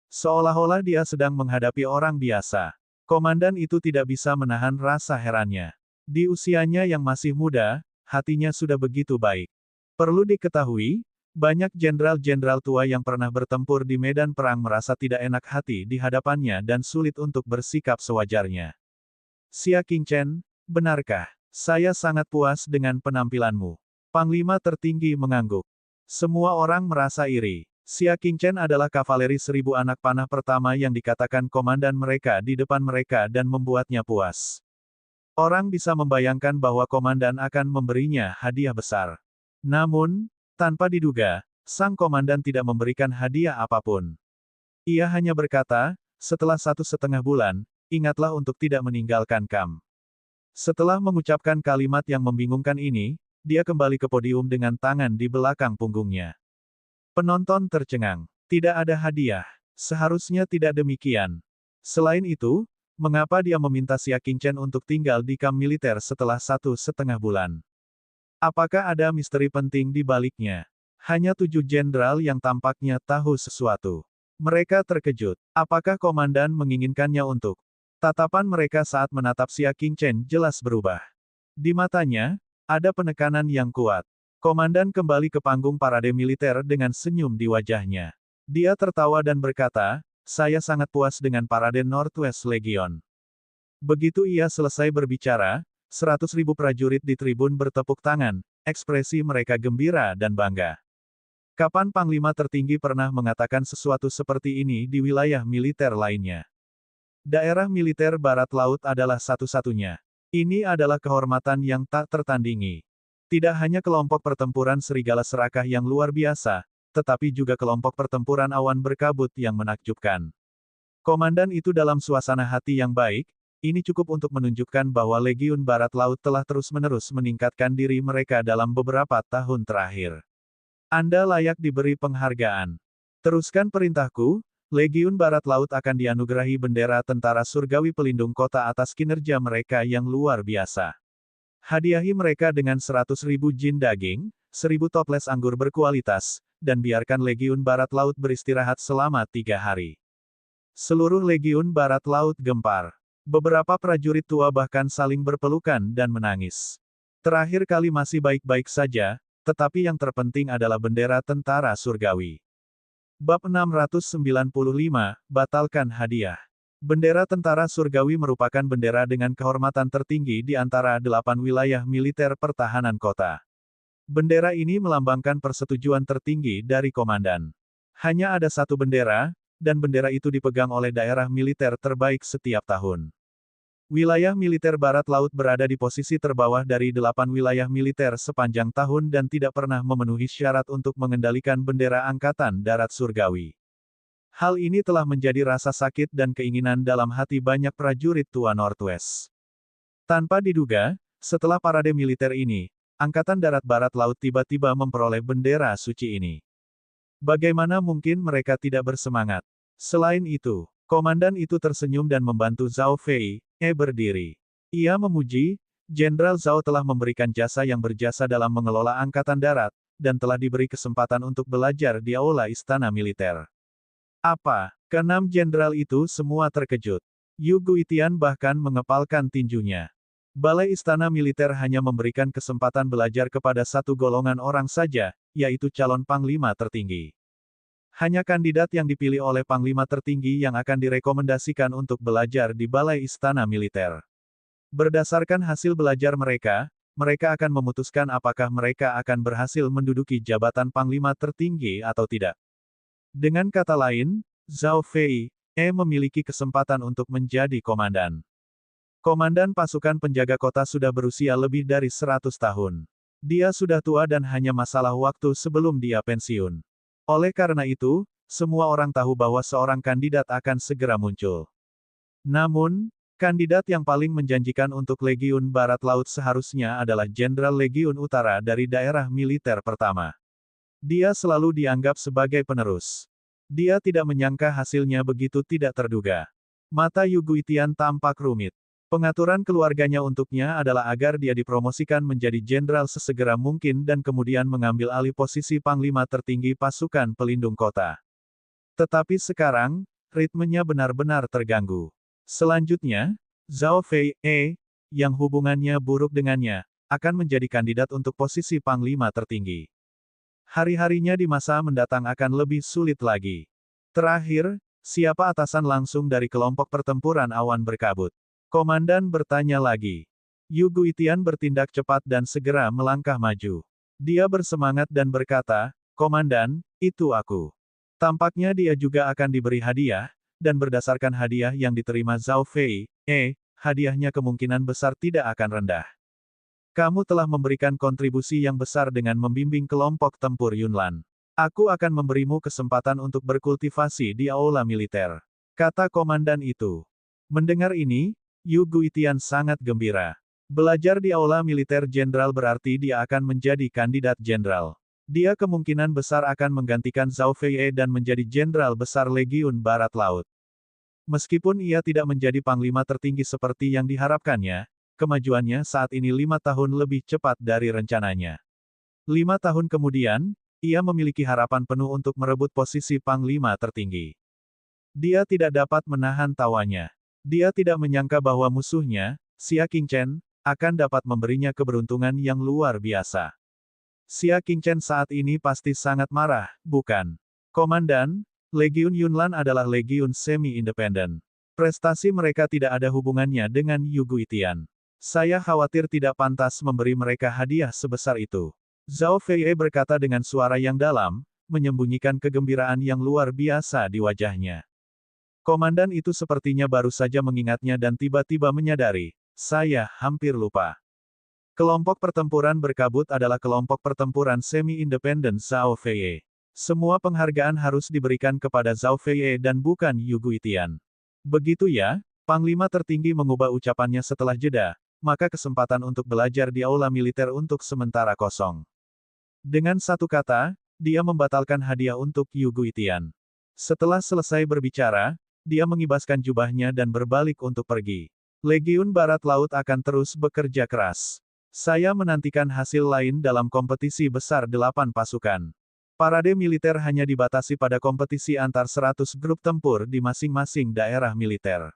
Seolah-olah dia sedang menghadapi orang biasa. Komandan itu tidak bisa menahan rasa herannya. Di usianya yang masih muda, hatinya sudah begitu baik. Perlu diketahui, banyak jenderal-jenderal tua yang pernah bertempur di medan perang merasa tidak enak hati di hadapannya dan sulit untuk bersikap sewajarnya. Xia Qingchen, benarkah? Saya sangat puas dengan penampilanmu. Panglima tertinggi mengangguk. Semua orang merasa iri. Xia Qingchen adalah kavaleri 1000 anak panah pertama yang dikatakan komandan mereka di depan mereka dan membuatnya puas. Orang bisa membayangkan bahwa komandan akan memberinya hadiah besar. Namun, tanpa diduga, sang komandan tidak memberikan hadiah apapun. Ia hanya berkata, setelah 1,5 bulan, ingatlah untuk tidak meninggalkan kamp. Setelah mengucapkan kalimat yang membingungkan ini, dia kembali ke podium dengan tangan di belakang punggungnya. Penonton tercengang. Tidak ada hadiah. Seharusnya tidak demikian. Selain itu, mengapa dia meminta Xia Qingchen untuk tinggal di kamp militer setelah 1,5 bulan? Apakah ada misteri penting di baliknya? Hanya 7 jenderal yang tampaknya tahu sesuatu. Mereka terkejut. Apakah komandan menginginkannya untuk? Tatapan mereka saat menatap Xia Qingchen jelas berubah. Di matanya, ada penekanan yang kuat. Komandan kembali ke panggung parade militer dengan senyum di wajahnya. Dia tertawa dan berkata, saya sangat puas dengan parade Northwest Legion. Begitu ia selesai berbicara, 100.000 prajurit di tribun bertepuk tangan, ekspresi mereka gembira dan bangga. Kapan Panglima tertinggi pernah mengatakan sesuatu seperti ini di wilayah militer lainnya? Daerah militer Barat Laut adalah satu-satunya. Ini adalah kehormatan yang tak tertandingi. Tidak hanya kelompok pertempuran serigala serakah yang luar biasa, tetapi juga kelompok pertempuran awan berkabut yang menakjubkan. Komandan itu dalam suasana hati yang baik, ini cukup untuk menunjukkan bahwa Legiun Barat Laut telah terus-menerus meningkatkan diri mereka dalam beberapa tahun terakhir. Anda layak diberi penghargaan. Teruskan perintahku, Legiun Barat Laut akan dianugerahi bendera tentara surgawi pelindung kota atas kinerja mereka yang luar biasa. Hadiahi mereka dengan 100.000 jin daging, 1.000 toples anggur berkualitas, dan biarkan Legiun Barat Laut beristirahat selama 3 hari. Seluruh Legiun Barat Laut gempar. Beberapa prajurit tua bahkan saling berpelukan dan menangis. Terakhir kali masih baik-baik saja, tetapi yang terpenting adalah bendera tentara surgawi. Bab 695, Batalkan Hadiah. Bendera tentara surgawi merupakan bendera dengan kehormatan tertinggi di antara 8 wilayah militer pertahanan kota. Bendera ini melambangkan persetujuan tertinggi dari komandan. Hanya ada satu bendera, dan bendera itu dipegang oleh daerah militer terbaik setiap tahun. Wilayah militer Barat Laut berada di posisi terbawah dari 8 wilayah militer sepanjang tahun dan tidak pernah memenuhi syarat untuk mengendalikan bendera Angkatan Darat Surgawi. Hal ini telah menjadi rasa sakit dan keinginan dalam hati banyak prajurit tua Northwest. Tanpa diduga, setelah parade militer ini, Angkatan Darat Barat Laut tiba-tiba memperoleh bendera suci ini. Bagaimana mungkin mereka tidak bersemangat? Selain itu, komandan itu tersenyum dan membantu Zhao Fei berdiri. Ia memuji, Jenderal Zhao telah memberikan jasa yang berjasa dalam mengelola Angkatan Darat, dan telah diberi kesempatan untuk belajar di aula istana militer. Apa? Keenam jenderal itu semua terkejut. Yu Guitian bahkan mengepalkan tinjunya. Balai istana militer hanya memberikan kesempatan belajar kepada satu golongan orang saja, yaitu calon panglima tertinggi. Hanya kandidat yang dipilih oleh panglima tertinggi yang akan direkomendasikan untuk belajar di balai istana militer. Berdasarkan hasil belajar mereka, mereka akan memutuskan apakah mereka akan berhasil menduduki jabatan panglima tertinggi atau tidak. Dengan kata lain, Zhao Fei memiliki kesempatan untuk menjadi komandan. Komandan pasukan penjaga kota sudah berusia lebih dari 100 tahun. Dia sudah tua dan hanya masalah waktu sebelum dia pensiun. Oleh karena itu, semua orang tahu bahwa seorang kandidat akan segera muncul. Namun, kandidat yang paling menjanjikan untuk Legiun Barat Laut seharusnya adalah Jenderal Legiun Utara dari daerah militer pertama. Dia selalu dianggap sebagai penerus. Dia tidak menyangka hasilnya begitu tidak terduga. Mata Yu Guitian tampak rumit. Pengaturan keluarganya untuknya adalah agar dia dipromosikan menjadi jenderal sesegera mungkin dan kemudian mengambil alih posisi panglima tertinggi pasukan pelindung kota. Tetapi sekarang, ritmenya benar-benar terganggu. Selanjutnya, Zhao Fei, yang hubungannya buruk dengannya, akan menjadi kandidat untuk posisi panglima tertinggi. Hari-harinya di masa mendatang akan lebih sulit lagi. Terakhir, siapa atasan langsung dari kelompok pertempuran awan berkabut? Komandan bertanya lagi. Yu Guitian bertindak cepat dan segera melangkah maju. Dia bersemangat dan berkata, "Komandan, itu aku." Tampaknya dia juga akan diberi hadiah, dan berdasarkan hadiah yang diterima Zhao Fei, hadiahnya kemungkinan besar tidak akan rendah. Kamu telah memberikan kontribusi yang besar dengan membimbing kelompok tempur Yunlan. Aku akan memberimu kesempatan untuk berkultivasi di aula militer, kata komandan itu. Mendengar ini, Yu Guitian sangat gembira. Belajar di aula militer jenderal berarti dia akan menjadi kandidat jenderal. Dia kemungkinan besar akan menggantikan Zhao Fei dan menjadi jenderal besar Legiun Barat Laut. Meskipun ia tidak menjadi panglima tertinggi seperti yang diharapkannya, kemajuannya saat ini 5 tahun lebih cepat dari rencananya. 5 tahun kemudian, ia memiliki harapan penuh untuk merebut posisi panglima tertinggi. Dia tidak dapat menahan tawanya. Dia tidak menyangka bahwa musuhnya, Xia Qingchen, akan dapat memberinya keberuntungan yang luar biasa. Xia Qingchen saat ini pasti sangat marah, bukan? Komandan, Legiun Yunlan adalah legiun semi-independen. Prestasi mereka tidak ada hubungannya dengan Yu Guitian. Saya khawatir tidak pantas memberi mereka hadiah sebesar itu. Zhao Fei berkata dengan suara yang dalam, menyembunyikan kegembiraan yang luar biasa di wajahnya. Komandan itu sepertinya baru saja mengingatnya dan tiba-tiba menyadari, saya hampir lupa. Kelompok pertempuran berkabut adalah kelompok pertempuran semi-independen Zhao Fei. Semua penghargaan harus diberikan kepada Zhao Fei dan bukan Yu Guitian. Begitu ya, Panglima tertinggi mengubah ucapannya setelah jeda, maka kesempatan untuk belajar di aula militer untuk sementara kosong. Dengan satu kata, dia membatalkan hadiah untuk Yu Guitian. Setelah selesai berbicara, dia mengibaskan jubahnya dan berbalik untuk pergi. Legiun Barat Laut akan terus bekerja keras. Saya menantikan hasil lain dalam kompetisi besar 8 pasukan. Parade militer hanya dibatasi pada kompetisi antar 100 grup tempur di masing-masing daerah militer.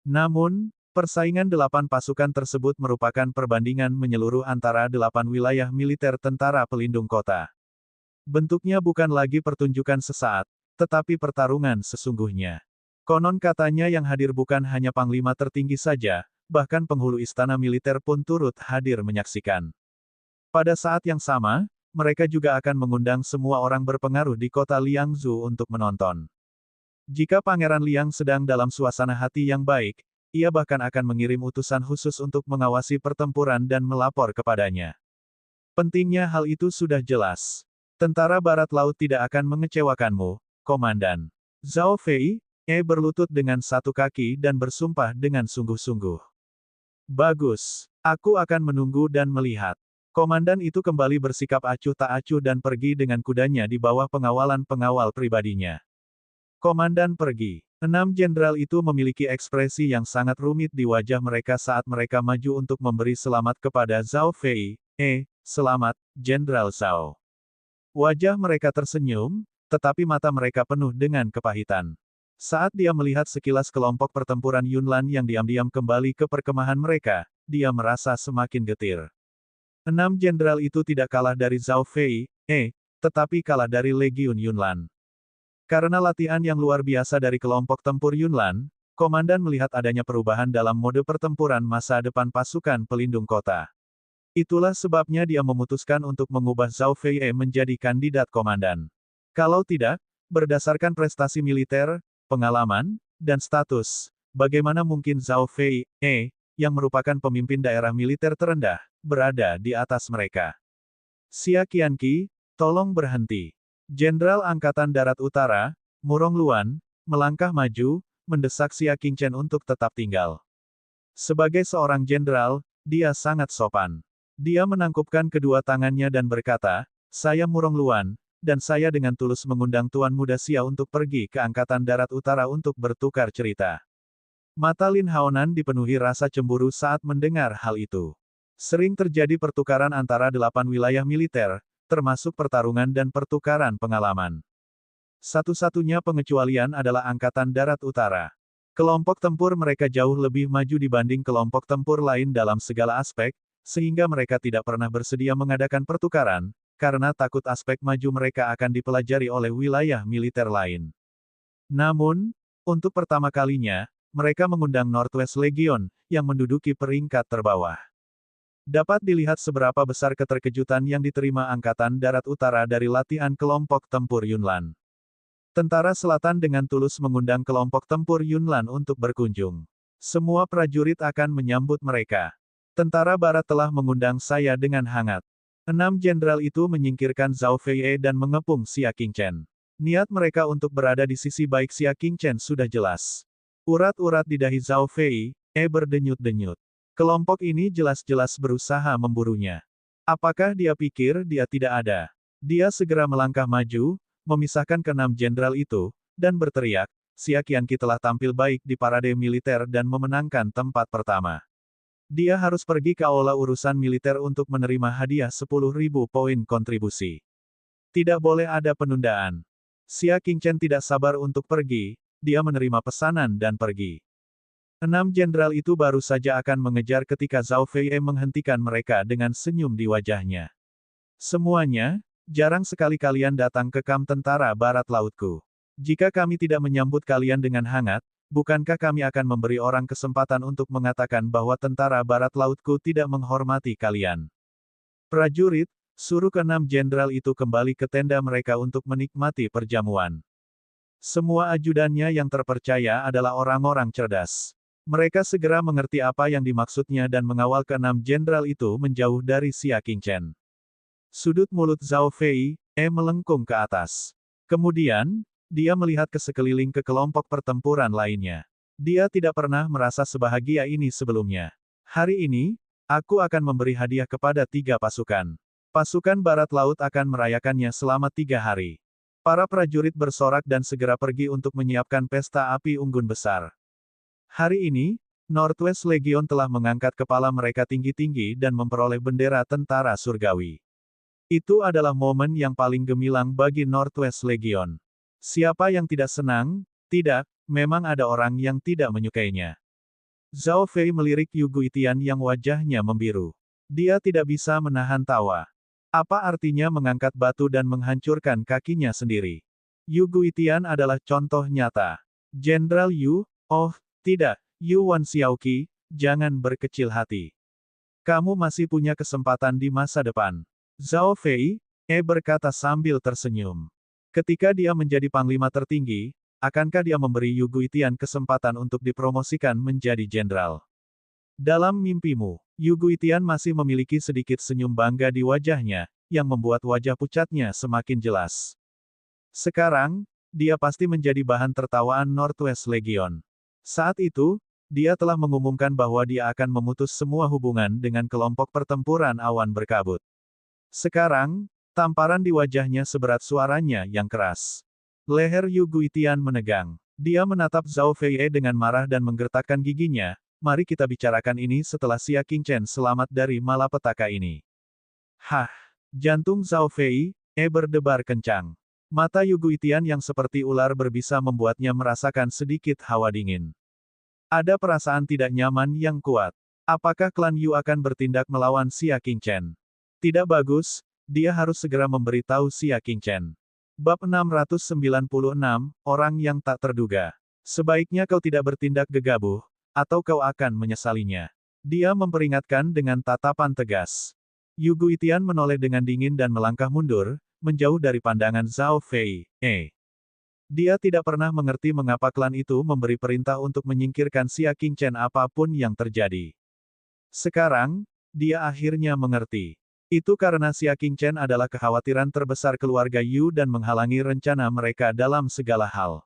Namun, persaingan 8 pasukan tersebut merupakan perbandingan menyeluruh antara 8 wilayah militer tentara pelindung kota. Bentuknya bukan lagi pertunjukan sesaat, tetapi pertarungan sesungguhnya. Konon katanya yang hadir bukan hanya panglima tertinggi saja, bahkan penghulu istana militer pun turut hadir menyaksikan. Pada saat yang sama, mereka juga akan mengundang semua orang berpengaruh di kota Liangzhou untuk menonton. Jika Pangeran Liang sedang dalam suasana hati yang baik, ia bahkan akan mengirim utusan khusus untuk mengawasi pertempuran dan melapor kepadanya. Pentingnya hal itu sudah jelas. Tentara Barat Laut tidak akan mengecewakanmu, Komandan. Zhao Fei berlutut dengan satu kaki dan bersumpah dengan sungguh-sungguh. Bagus. Aku akan menunggu dan melihat. Komandan itu kembali bersikap acuh tak acuh dan pergi dengan kudanya di bawah pengawalan pengawal pribadinya. Komandan pergi. 6 jenderal itu memiliki ekspresi yang sangat rumit di wajah mereka saat mereka maju untuk memberi selamat kepada Zhao Fei. Selamat, Jenderal Zhao. Wajah mereka tersenyum, tetapi mata mereka penuh dengan kepahitan. Saat dia melihat sekilas kelompok pertempuran Yunlan yang diam-diam kembali ke perkemahan mereka, dia merasa semakin getir. 6 jenderal itu tidak kalah dari Zhao Fei, tetapi kalah dari Legiun Yunlan. Karena latihan yang luar biasa dari kelompok tempur Yunlan, komandan melihat adanya perubahan dalam mode pertempuran masa depan pasukan pelindung kota. Itulah sebabnya dia memutuskan untuk mengubah Zhao Fei menjadi kandidat komandan. Kalau tidak, berdasarkan prestasi militer, pengalaman, dan status, bagaimana mungkin Zhao Fei, yang merupakan pemimpin daerah militer terendah, berada di atas mereka? Xia Qianqi, tolong berhenti. Jenderal Angkatan Darat Utara, Murong Luan, melangkah maju, mendesak Xia Qingchen untuk tetap tinggal. Sebagai seorang jenderal, dia sangat sopan. Dia menangkupkan kedua tangannya dan berkata, "Saya Murong Luan, dan saya dengan tulus mengundang Tuan Muda Xia untuk pergi ke Angkatan Darat Utara untuk bertukar cerita." Mata Lin Haonan dipenuhi rasa cemburu saat mendengar hal itu. Sering terjadi pertukaran antara 8 wilayah militer, termasuk pertarungan dan pertukaran pengalaman. Satu-satunya pengecualian adalah Angkatan Darat Utara. Kelompok tempur mereka jauh lebih maju dibanding kelompok tempur lain dalam segala aspek, sehingga mereka tidak pernah bersedia mengadakan pertukaran, karena takut aspek maju mereka akan dipelajari oleh wilayah militer lain. Namun, untuk pertama kalinya, mereka mengundang Northwest Legion, yang menduduki peringkat terbawah. Dapat dilihat seberapa besar keterkejutan yang diterima Angkatan Darat Utara dari latihan kelompok tempur Yunlan. Tentara Selatan dengan tulus mengundang kelompok tempur Yunlan untuk berkunjung. Semua prajurit akan menyambut mereka. Tentara Barat telah mengundang saya dengan hangat. 6 jenderal itu menyingkirkan Zhao Fei dan mengepung Xia Qingchen. Niat mereka untuk berada di sisi baik Xia Qingchen sudah jelas. Urat-urat di dahi Zhao Fei, berdenyut-denyut. Kelompok ini jelas-jelas berusaha memburunya. Apakah dia pikir dia tidak ada? Dia segera melangkah maju, memisahkan ke-6 jenderal itu, dan berteriak, "Xia Qianqi telah tampil baik di parade militer dan memenangkan tempat pertama. Dia harus pergi ke aula urusan militer untuk menerima hadiah 10.000 poin kontribusi. Tidak boleh ada penundaan." Xia Qingchen tidak sabar untuk pergi, dia menerima pesanan dan pergi. 6 jenderal itu baru saja akan mengejar ketika Zhao Fei menghentikan mereka dengan senyum di wajahnya. "Semuanya, jarang sekali kalian datang ke kamp tentara Barat Lautku. Jika kami tidak menyambut kalian dengan hangat, bukankah kami akan memberi orang kesempatan untuk mengatakan bahwa tentara Barat Lautku tidak menghormati kalian?" Prajurit, suruh ke-6 jenderal itu kembali ke tenda mereka untuk menikmati perjamuan. Semua ajudannya yang terpercaya adalah orang-orang cerdas. Mereka segera mengerti apa yang dimaksudnya dan mengawal ke-6 jenderal itu menjauh dari Xia Qingchen. Sudut mulut Zhao Fei, melengkung ke atas. Kemudian, dia melihat ke sekeliling ke kelompok pertempuran lainnya. Dia tidak pernah merasa sebahagia ini sebelumnya. "Hari ini, aku akan memberi hadiah kepada 3 pasukan. Pasukan Barat Laut akan merayakannya selama 3 hari." Para prajurit bersorak dan segera pergi untuk menyiapkan pesta api unggun besar. Hari ini, Northwest Legion telah mengangkat kepala mereka tinggi-tinggi dan memperoleh bendera tentara surgawi. Itu adalah momen yang paling gemilang bagi Northwest Legion. Siapa yang tidak senang? Tidak, memang ada orang yang tidak menyukainya. Zhao Fei melirik Yu Guitian yang wajahnya membiru. Dia tidak bisa menahan tawa. Apa artinya mengangkat batu dan menghancurkan kakinya sendiri? Yu Guitian adalah contoh nyata. Jenderal Yu, tidak, Yu Wan Xiaoqi, jangan berkecil hati. Kamu masih punya kesempatan di masa depan. Zhao Fei, berkata sambil tersenyum. Ketika dia menjadi panglima tertinggi, akankah dia memberi Yu Guitian kesempatan untuk dipromosikan menjadi jenderal? Dalam mimpimu, Yu Guitian masih memiliki sedikit senyum bangga di wajahnya, yang membuat wajah pucatnya semakin jelas. Sekarang, dia pasti menjadi bahan tertawaan Northwest Legion. Saat itu, dia telah mengumumkan bahwa dia akan memutus semua hubungan dengan kelompok pertempuran awan berkabut. Sekarang, tamparan di wajahnya seberat suaranya yang keras. Leher Yu Guitian menegang. Dia menatap Zhao Fei dengan marah dan menggertakkan giginya. "Mari kita bicarakan ini setelah Xia Qingchen selamat dari malapetaka ini." Jantung Zhao Fei, berdebar kencang. Mata Yu Guitian yang seperti ular berbisa membuatnya merasakan sedikit hawa dingin. Ada perasaan tidak nyaman yang kuat. Apakah klan Yu akan bertindak melawan Xia Qingchen? Tidak bagus, dia harus segera memberitahu Xia Qingchen. Bab 696, Orang yang tak terduga. Sebaiknya kau tidak bertindak gegabah, atau kau akan menyesalinya. Dia memperingatkan dengan tatapan tegas. Yu Guitian menoleh dengan dingin dan melangkah mundur, menjauh dari pandangan Zhao Fei. Dia tidak pernah mengerti mengapa klan itu memberi perintah untuk menyingkirkan Xia Qingchen apapun yang terjadi. Sekarang, dia akhirnya mengerti. Itu karena Xia Qingchen adalah kekhawatiran terbesar keluarga Yu dan menghalangi rencana mereka dalam segala hal.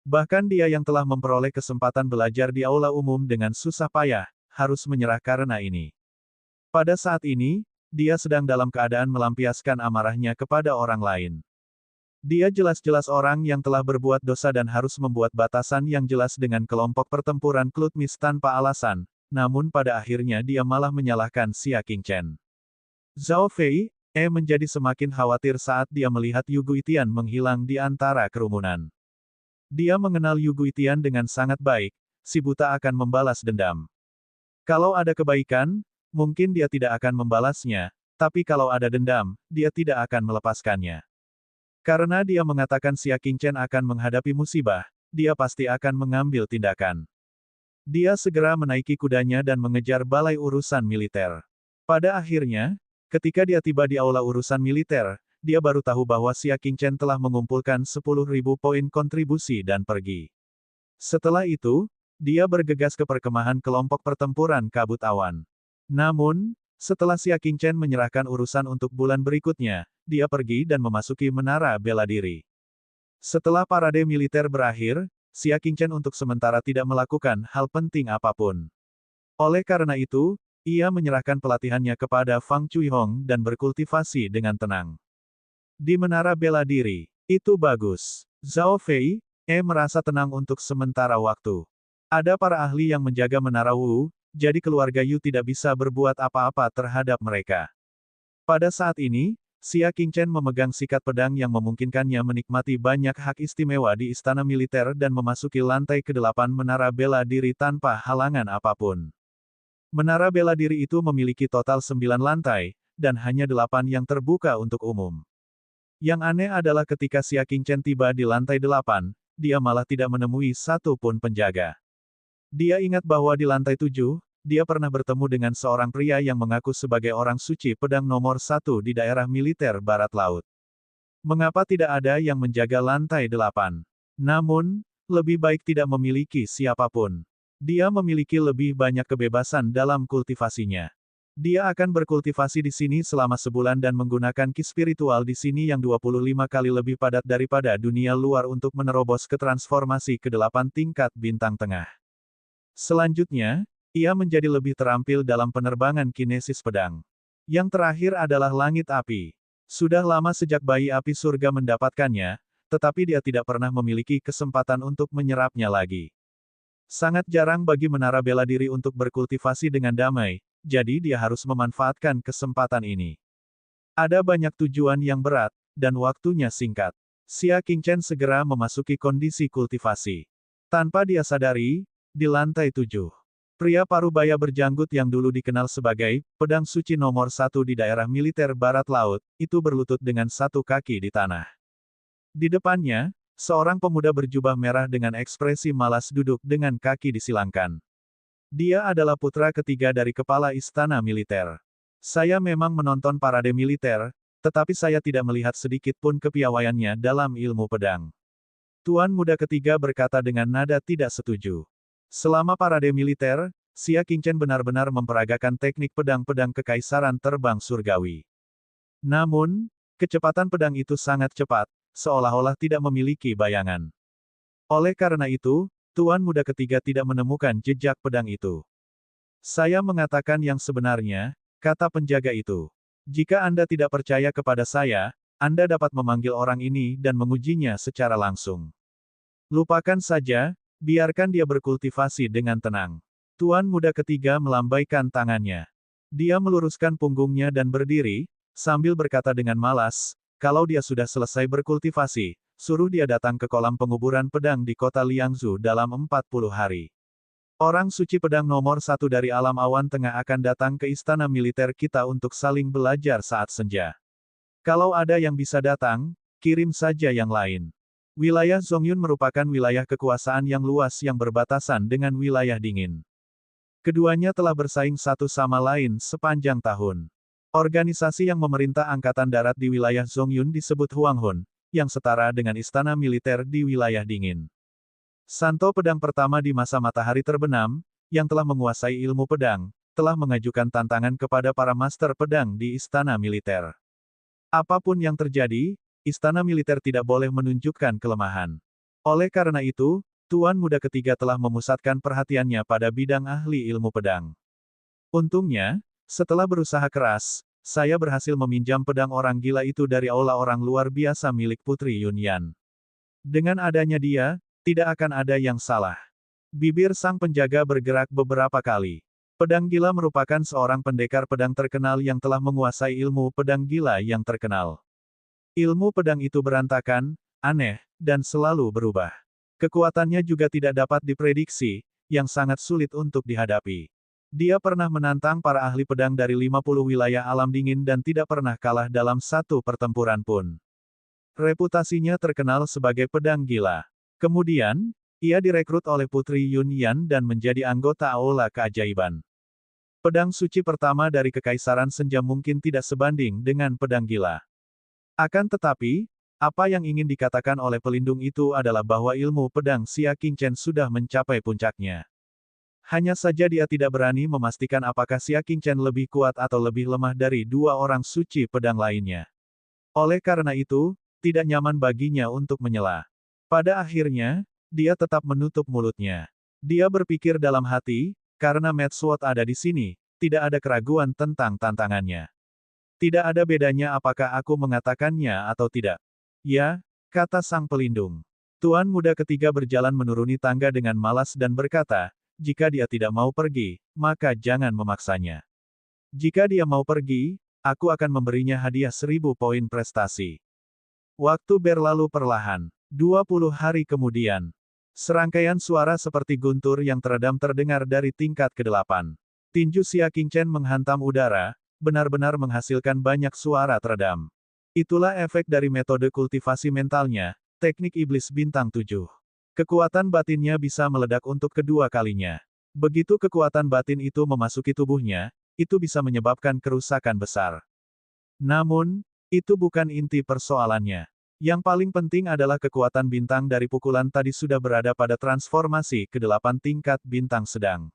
Bahkan dia yang telah memperoleh kesempatan belajar di aula umum dengan susah payah, harus menyerah karena ini. Pada saat ini, dia sedang dalam keadaan melampiaskan amarahnya kepada orang lain. Dia jelas-jelas orang yang telah berbuat dosa dan harus membuat batasan yang jelas dengan kelompok pertempuran Klutmis tanpa alasan, namun pada akhirnya dia malah menyalahkan Xia Qingchen. Zhao Fei, menjadi semakin khawatir saat dia melihat Yu Guitian menghilang di antara kerumunan. Dia mengenal Yu Guitian dengan sangat baik, si buta akan membalas dendam. Kalau ada kebaikan, mungkin dia tidak akan membalasnya, tapi kalau ada dendam, dia tidak akan melepaskannya. Karena dia mengatakan Xia Qingchen akan menghadapi musibah, dia pasti akan mengambil tindakan. Dia segera menaiki kudanya dan mengejar balai urusan militer. Pada akhirnya, ketika dia tiba di aula urusan militer, dia baru tahu bahwa Xia Qingchen telah mengumpulkan 10.000 poin kontribusi dan pergi. Setelah itu, dia bergegas ke perkemahan kelompok pertempuran kabut awan. Namun, setelah Xia Qingchen menyerahkan urusan untuk bulan berikutnya, dia pergi dan memasuki menara bela diri. Setelah parade militer berakhir, Xia Qingchen untuk sementara tidak melakukan hal penting apapun. Oleh karena itu, ia menyerahkan pelatihannya kepada Fang Chuihong dan berkultivasi dengan tenang. Di menara bela diri, itu bagus. Zhao Fei, merasa tenang untuk sementara waktu. Ada para ahli yang menjaga menara Wu, jadi keluarga Yu tidak bisa berbuat apa-apa terhadap mereka. Pada saat ini, Xia Qingchen memegang sikat pedang yang memungkinkannya menikmati banyak hak istimewa di istana militer dan memasuki lantai ke-8 menara bela diri tanpa halangan apapun. Menara bela diri itu memiliki total 9 lantai, dan hanya 8 yang terbuka untuk umum. Yang aneh adalah ketika Xia Qingchen tiba di lantai 8, dia malah tidak menemui satu pun penjaga. Dia ingat bahwa di lantai 7, dia pernah bertemu dengan seorang pria yang mengaku sebagai orang suci pedang nomor 1 di daerah militer Barat Laut. Mengapa tidak ada yang menjaga lantai 8? Namun, lebih baik tidak memiliki siapapun. Dia memiliki lebih banyak kebebasan dalam kultivasinya. Dia akan berkultivasi di sini selama sebulan dan menggunakan ki spiritual di sini yang 25 kali lebih padat daripada dunia luar untuk menerobos ke transformasi ke-8 tingkat bintang tengah. Selanjutnya, ia menjadi lebih terampil dalam penerbangan kinesis pedang. Yang terakhir adalah langit api. Sudah lama sejak bayi api surga mendapatkannya, tetapi dia tidak pernah memiliki kesempatan untuk menyerapnya lagi. Sangat jarang bagi menara bela diri untuk berkultivasi dengan damai, jadi dia harus memanfaatkan kesempatan ini. Ada banyak tujuan yang berat, dan waktunya singkat. Xia Qingchen segera memasuki kondisi kultivasi. Tanpa dia sadari, di lantai 7. Pria parubaya berjanggut yang dulu dikenal sebagai pedang suci nomor 1 di daerah militer Barat Laut, itu berlutut dengan satu kaki di tanah. Di depannya, seorang pemuda berjubah merah dengan ekspresi malas duduk dengan kaki disilangkan. Dia adalah putra ketiga dari kepala istana militer. Saya memang menonton parade militer, tetapi saya tidak melihat sedikit pun kepiawaiannya dalam ilmu pedang. Tuan muda ketiga berkata dengan nada tidak setuju. Selama parade militer, Xia Qingchen benar-benar memperagakan teknik pedang-pedang kekaisaran terbang surgawi. Namun, kecepatan pedang itu sangat cepat, seolah-olah tidak memiliki bayangan. Oleh karena itu, tuan muda ketiga tidak menemukan jejak pedang itu. Saya mengatakan yang sebenarnya, kata penjaga itu. Jika Anda tidak percaya kepada saya, Anda dapat memanggil orang ini dan mengujinya secara langsung. Lupakan saja, biarkan dia berkultivasi dengan tenang. Tuan muda ketiga melambaikan tangannya. Dia meluruskan punggungnya dan berdiri, sambil berkata dengan malas, kalau dia sudah selesai berkultivasi, suruh dia datang ke kolam penguburan pedang di kota Liangzhou dalam 40 hari. Orang suci pedang nomor 1 dari alam awan tengah akan datang ke istana militer kita untuk saling belajar saat senja. Kalau ada yang bisa datang, kirim saja yang lain. Wilayah Zongyun merupakan wilayah kekuasaan yang luas yang berbatasan dengan wilayah dingin. Keduanya telah bersaing satu sama lain sepanjang tahun. Organisasi yang memerintah angkatan darat di wilayah Zongyun disebut Huanghun, yang setara dengan istana militer di wilayah dingin. Santo pedang pertama di masa matahari terbenam, yang telah menguasai ilmu pedang, telah mengajukan tantangan kepada para master pedang di istana militer. Apapun yang terjadi, istana militer tidak boleh menunjukkan kelemahan. Oleh karena itu, Tuan Muda ketiga telah memusatkan perhatiannya pada bidang ahli ilmu pedang. Untungnya, setelah berusaha keras, saya berhasil meminjam pedang orang gila itu dari aula orang luar biasa milik Putri Yunyan. Dengan adanya dia, tidak akan ada yang salah. Bibir sang penjaga bergerak beberapa kali. Pedang gila merupakan seorang pendekar pedang terkenal yang telah menguasai ilmu pedang gila yang terkenal. Ilmu pedang itu berantakan, aneh, dan selalu berubah. Kekuatannya juga tidak dapat diprediksi, yang sangat sulit untuk dihadapi. Dia pernah menantang para ahli pedang dari 50 wilayah alam dingin dan tidak pernah kalah dalam satu pertempuran pun. Reputasinya terkenal sebagai pedang gila. Kemudian, ia direkrut oleh Putri Yunyan dan menjadi anggota Aula Keajaiban. Pedang suci pertama dari Kekaisaran Senja mungkin tidak sebanding dengan pedang gila. Akan tetapi, apa yang ingin dikatakan oleh pelindung itu adalah bahwa ilmu pedang Xia Qingchen sudah mencapai puncaknya. Hanya saja dia tidak berani memastikan apakah Xia Qingchen lebih kuat atau lebih lemah dari dua orang suci pedang lainnya. Oleh karena itu, tidak nyaman baginya untuk menyela. Pada akhirnya, dia tetap menutup mulutnya. Dia berpikir dalam hati, karena Mad Sword ada di sini, tidak ada keraguan tentang tantangannya. Tidak ada bedanya apakah aku mengatakannya atau tidak. Ya, kata sang pelindung. Tuan Muda ketiga berjalan menuruni tangga dengan malas dan berkata, jika dia tidak mau pergi, maka jangan memaksanya. Jika dia mau pergi, aku akan memberinya hadiah 1000 poin prestasi. Waktu berlalu perlahan. 20 hari kemudian. Serangkaian suara seperti guntur yang teredam terdengar dari tingkat ke-8. Tinju Xia Qingchen menghantam udara, benar-benar menghasilkan banyak suara teredam. Itulah efek dari metode kultivasi mentalnya, teknik iblis bintang 7. Kekuatan batinnya bisa meledak untuk kedua kalinya. Begitu kekuatan batin itu memasuki tubuhnya, itu bisa menyebabkan kerusakan besar. Namun, itu bukan inti persoalannya. Yang paling penting adalah kekuatan bintang dari pukulan tadi sudah berada pada transformasi ke-8 tingkat bintang sedang.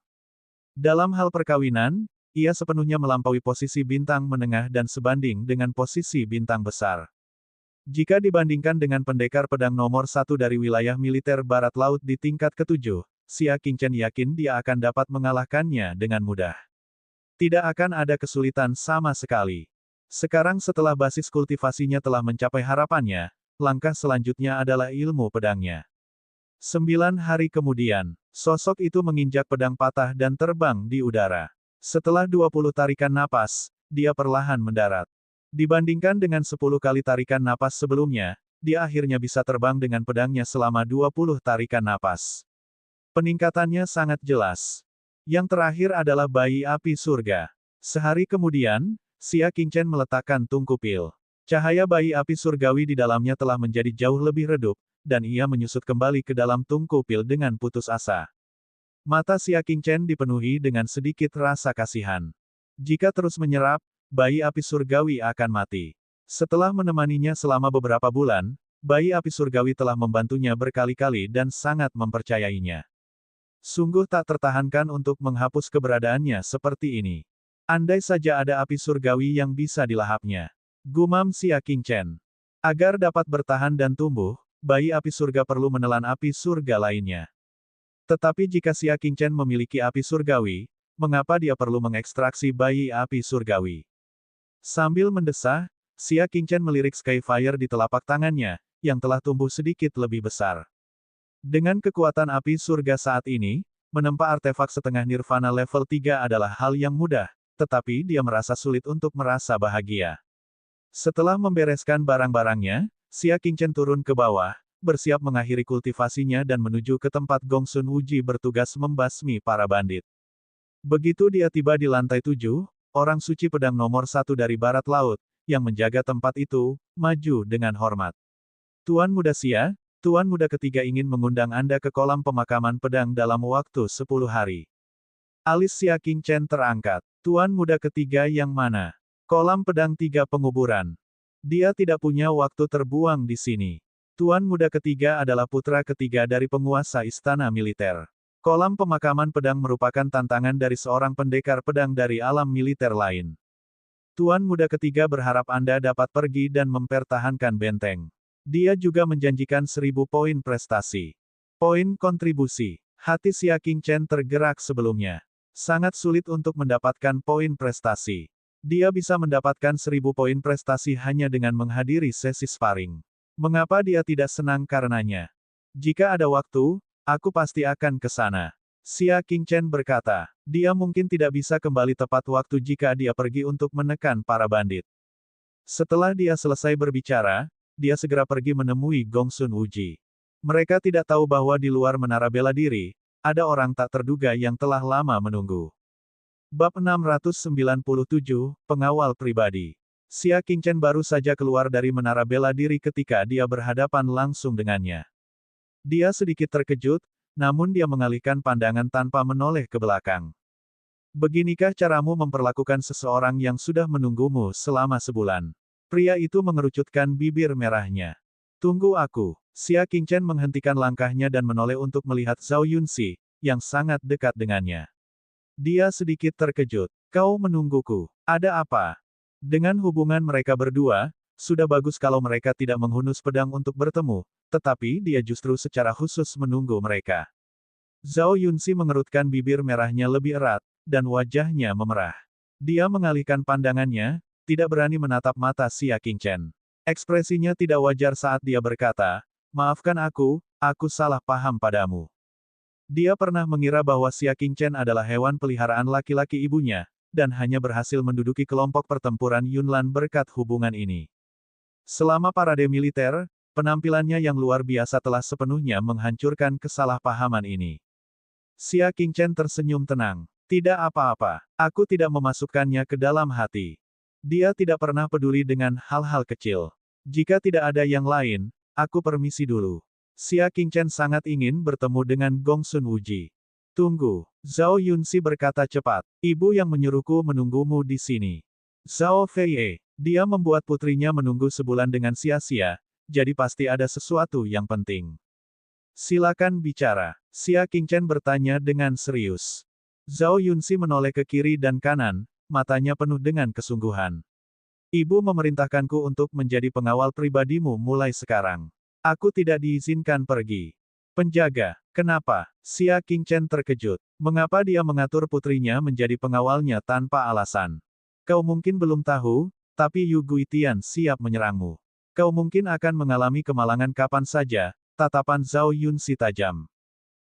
Dalam hal perkawinan, ia sepenuhnya melampaui posisi bintang menengah dan sebanding dengan posisi bintang besar. Jika dibandingkan dengan pendekar pedang nomor 1 dari wilayah militer barat laut di tingkat ke-7, Xia Qingchen yakin dia akan dapat mengalahkannya dengan mudah. Tidak akan ada kesulitan sama sekali. Sekarang setelah basis kultivasinya telah mencapai harapannya, langkah selanjutnya adalah ilmu pedangnya. 9 hari kemudian, sosok itu menginjak pedang patah dan terbang di udara. Setelah 20 tarikan napas, dia perlahan mendarat. Dibandingkan dengan 10 kali tarikan napas sebelumnya, dia akhirnya bisa terbang dengan pedangnya selama 20 tarikan napas. Peningkatannya sangat jelas. Yang terakhir adalah bayi api surga. Sehari kemudian, Xia Qingchen meletakkan tungku pil. Cahaya bayi api surgawi di dalamnya telah menjadi jauh lebih redup, dan ia menyusut kembali ke dalam tungku pil dengan putus asa. Mata Xia Qingchen dipenuhi dengan sedikit rasa kasihan. Jika terus menyerap, bayi api surgawi akan mati. Setelah menemaninya selama beberapa bulan, bayi api surgawi telah membantunya berkali-kali dan sangat mempercayainya. Sungguh tak tertahankan untuk menghapus keberadaannya seperti ini. Andai saja ada api surgawi yang bisa dilahapnya. Gumam Xia Qingchen. Agar dapat bertahan dan tumbuh, bayi api surga perlu menelan api surga lainnya. Tetapi jika Xia Qingchen memiliki api surgawi, mengapa dia perlu mengekstraksi bayi api surgawi? Sambil mendesah, Xia Qingchen melirik Skyfire di telapak tangannya, yang telah tumbuh sedikit lebih besar. Dengan kekuatan api surga saat ini, menempa artefak setengah nirvana level 3 adalah hal yang mudah, tetapi dia merasa sulit untuk merasa bahagia. Setelah membereskan barang-barangnya, Xia Qingchen turun ke bawah, bersiap mengakhiri kultivasinya dan menuju ke tempat Gong Sun Wuji bertugas membasmi para bandit. Begitu dia tiba di lantai 7, orang suci pedang nomor 1 dari barat laut, yang menjaga tempat itu, maju dengan hormat. Tuan Muda Xia, Tuan Muda ketiga ingin mengundang Anda ke kolam pemakaman pedang dalam waktu 10 hari. Alis Xia Qingchen terangkat. Tuan Muda ketiga yang mana? Kolam pedang 3 penguburan. Dia tidak punya waktu terbuang di sini. Tuan Muda ketiga adalah putra ketiga dari penguasa istana militer. Kolam pemakaman pedang merupakan tantangan dari seorang pendekar pedang dari alam militer lain. Tuan Muda ketiga berharap Anda dapat pergi dan mempertahankan benteng. Dia juga menjanjikan 1000 poin prestasi. Poin kontribusi. Hati Xia Qingchen tergerak sebelumnya. Sangat sulit untuk mendapatkan poin prestasi. Dia bisa mendapatkan 1000 poin prestasi hanya dengan menghadiri sesi sparring. Mengapa dia tidak senang karenanya? Jika ada waktu, aku pasti akan ke sana. Xia Qingchen berkata, dia mungkin tidak bisa kembali tepat waktu jika dia pergi untuk menekan para bandit. Setelah dia selesai berbicara, dia segera pergi menemui Gong Sun Wuji. Mereka tidak tahu bahwa di luar menara bela diri, ada orang tak terduga yang telah lama menunggu. Bab 697, Pengawal Pribadi. Xia Qingchen baru saja keluar dari menara bela diri ketika dia berhadapan langsung dengannya. Dia sedikit terkejut, namun dia mengalihkan pandangan tanpa menoleh ke belakang. Beginikah caramu memperlakukan seseorang yang sudah menunggumu selama sebulan? Pria itu mengerucutkan bibir merahnya. Tunggu aku. Xia Qingchen menghentikan langkahnya dan menoleh untuk melihat Zhao Yunxi, yang sangat dekat dengannya. Dia sedikit terkejut. Kau menungguku. Ada apa? Dengan hubungan mereka berdua, sudah bagus kalau mereka tidak menghunus pedang untuk bertemu, tetapi dia justru secara khusus menunggu mereka. Zhao Yunxi mengerutkan bibir merahnya lebih erat, dan wajahnya memerah. Dia mengalihkan pandangannya, tidak berani menatap mata Xia Qingchen. Ekspresinya tidak wajar saat dia berkata, maafkan aku salah paham padamu. Dia pernah mengira bahwa Xia Qingchen adalah hewan peliharaan laki-laki ibunya, dan hanya berhasil menduduki kelompok pertempuran Yunlan berkat hubungan ini. Selama parade militer, penampilannya yang luar biasa telah sepenuhnya menghancurkan kesalahpahaman ini. Xia Qingchen tersenyum tenang. Tidak apa-apa, aku tidak memasukkannya ke dalam hati. Dia tidak pernah peduli dengan hal-hal kecil. Jika tidak ada yang lain, aku permisi dulu. Xia Qingchen sangat ingin bertemu dengan Gong Sun Wuji. Tunggu, Zhao Yunxi berkata cepat. Ibu yang menyuruhku menunggumu di sini. Zhao Feiye, dia membuat putrinya menunggu sebulan dengan sia-sia, jadi pasti ada sesuatu yang penting. Silakan bicara. Xia Qingchen bertanya dengan serius. Zhao Yunxi menoleh ke kiri dan kanan, matanya penuh dengan kesungguhan. Ibu memerintahkanku untuk menjadi pengawal pribadimu mulai sekarang. Aku tidak diizinkan pergi. Penjaga, kenapa? Xia Qingchen terkejut. Mengapa dia mengatur putrinya menjadi pengawalnya tanpa alasan? Kau mungkin belum tahu, tapi Yu Guitian siap menyerangmu. Kau mungkin akan mengalami kemalangan kapan saja, tatapan Zhao Yunxi tajam.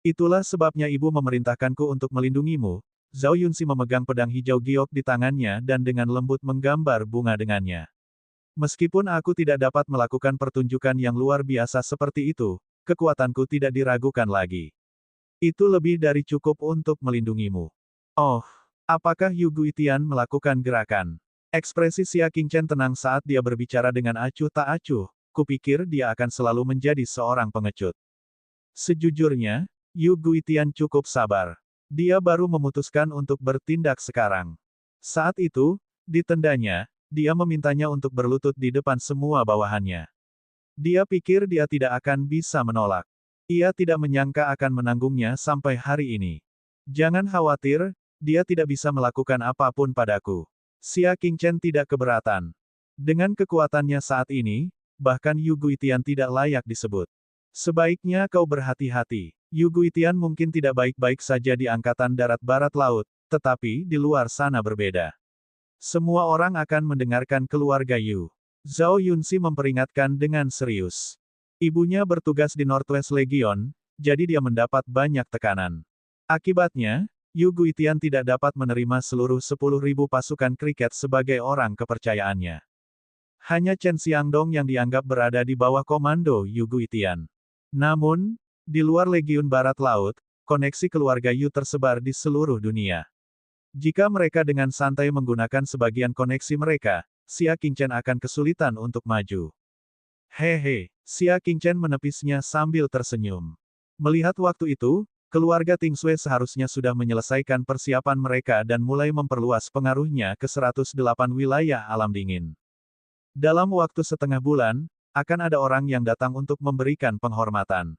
Itulah sebabnya ibu memerintahkanku untuk melindungimu. Zhao Yunxi memegang pedang hijau giok di tangannya dan dengan lembut menggambar bunga dengannya. Meskipun aku tidak dapat melakukan pertunjukan yang luar biasa seperti itu, kekuatanku tidak diragukan lagi. Itu lebih dari cukup untuk melindungimu. Oh, apakah Yu Guitian melakukan gerakan? Ekspresi Xia Qingchen tenang saat dia berbicara dengan acuh tak acuh, kupikir dia akan selalu menjadi seorang pengecut. Sejujurnya, Yu Guitian cukup sabar. Dia baru memutuskan untuk bertindak sekarang. Saat itu, ditendanya, dia memintanya untuk berlutut di depan semua bawahannya. Dia pikir dia tidak akan bisa menolak. Ia tidak menyangka akan menanggungnya sampai hari ini. Jangan khawatir, dia tidak bisa melakukan apapun padaku. Xia Qingchen tidak keberatan. Dengan kekuatannya saat ini, bahkan Yu Guitian tidak layak disebut. Sebaiknya kau berhati-hati. Yu Guitian mungkin tidak baik-baik saja di Angkatan Darat Barat Laut, tetapi di luar sana berbeda. Semua orang akan mendengarkan keluarga Yu. Zhao Yunxi memperingatkan dengan serius. Ibunya bertugas di Northwest Legion, jadi dia mendapat banyak tekanan. Akibatnya, Yu Guitian tidak dapat menerima seluruh 10.000 pasukan kriket sebagai orang kepercayaannya. Hanya Chen Xiangdong yang dianggap berada di bawah komando Yu Guitian. Namun, di luar Legiun Barat Laut, koneksi keluarga Yu tersebar di seluruh dunia. Jika mereka dengan santai menggunakan sebagian koneksi mereka, Xia Qingchen akan kesulitan untuk maju. Hehe, Xia Qingchen menepisnya sambil tersenyum. Melihat waktu itu, keluarga Tingshui seharusnya sudah menyelesaikan persiapan mereka dan mulai memperluas pengaruhnya ke 108 wilayah alam dingin. Dalam waktu setengah bulan, akan ada orang yang datang untuk memberikan penghormatan.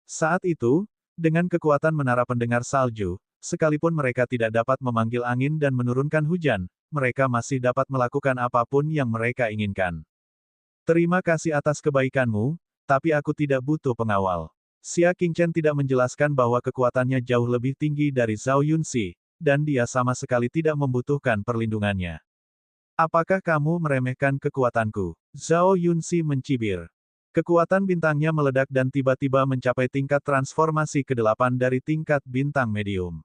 Saat itu, dengan kekuatan menara pendengar salju, sekalipun mereka tidak dapat memanggil angin dan menurunkan hujan, mereka masih dapat melakukan apapun yang mereka inginkan. Terima kasih atas kebaikanmu, tapi aku tidak butuh pengawal. Xia Qingchen tidak menjelaskan bahwa kekuatannya jauh lebih tinggi dari Zhao Yunxi, dan dia sama sekali tidak membutuhkan perlindungannya. Apakah kamu meremehkan kekuatanku? Zhao Yunxi mencibir. Kekuatan bintangnya meledak dan tiba-tiba mencapai tingkat transformasi ke-8 dari tingkat bintang medium.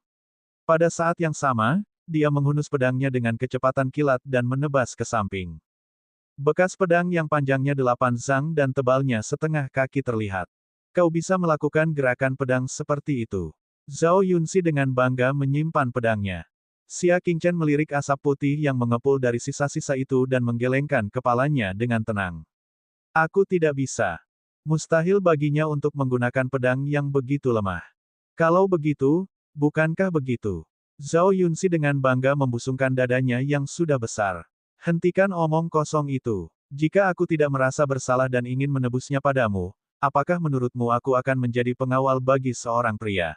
Pada saat yang sama, dia menghunus pedangnya dengan kecepatan kilat dan menebas ke samping. Bekas pedang yang panjangnya 8 zang dan tebalnya setengah kaki terlihat. Kau bisa melakukan gerakan pedang seperti itu. Zhao Yunxi dengan bangga menyimpan pedangnya. Xia Qingchen melirik asap putih yang mengepul dari sisa-sisa itu dan menggelengkan kepalanya dengan tenang. Aku tidak bisa. Mustahil baginya untuk menggunakan pedang yang begitu lemah. Kalau begitu, bukankah begitu? Zhao Yunxi dengan bangga membusungkan dadanya yang sudah besar. Hentikan omong kosong itu. Jika aku tidak merasa bersalah dan ingin menebusnya padamu, apakah menurutmu aku akan menjadi pengawal bagi seorang pria?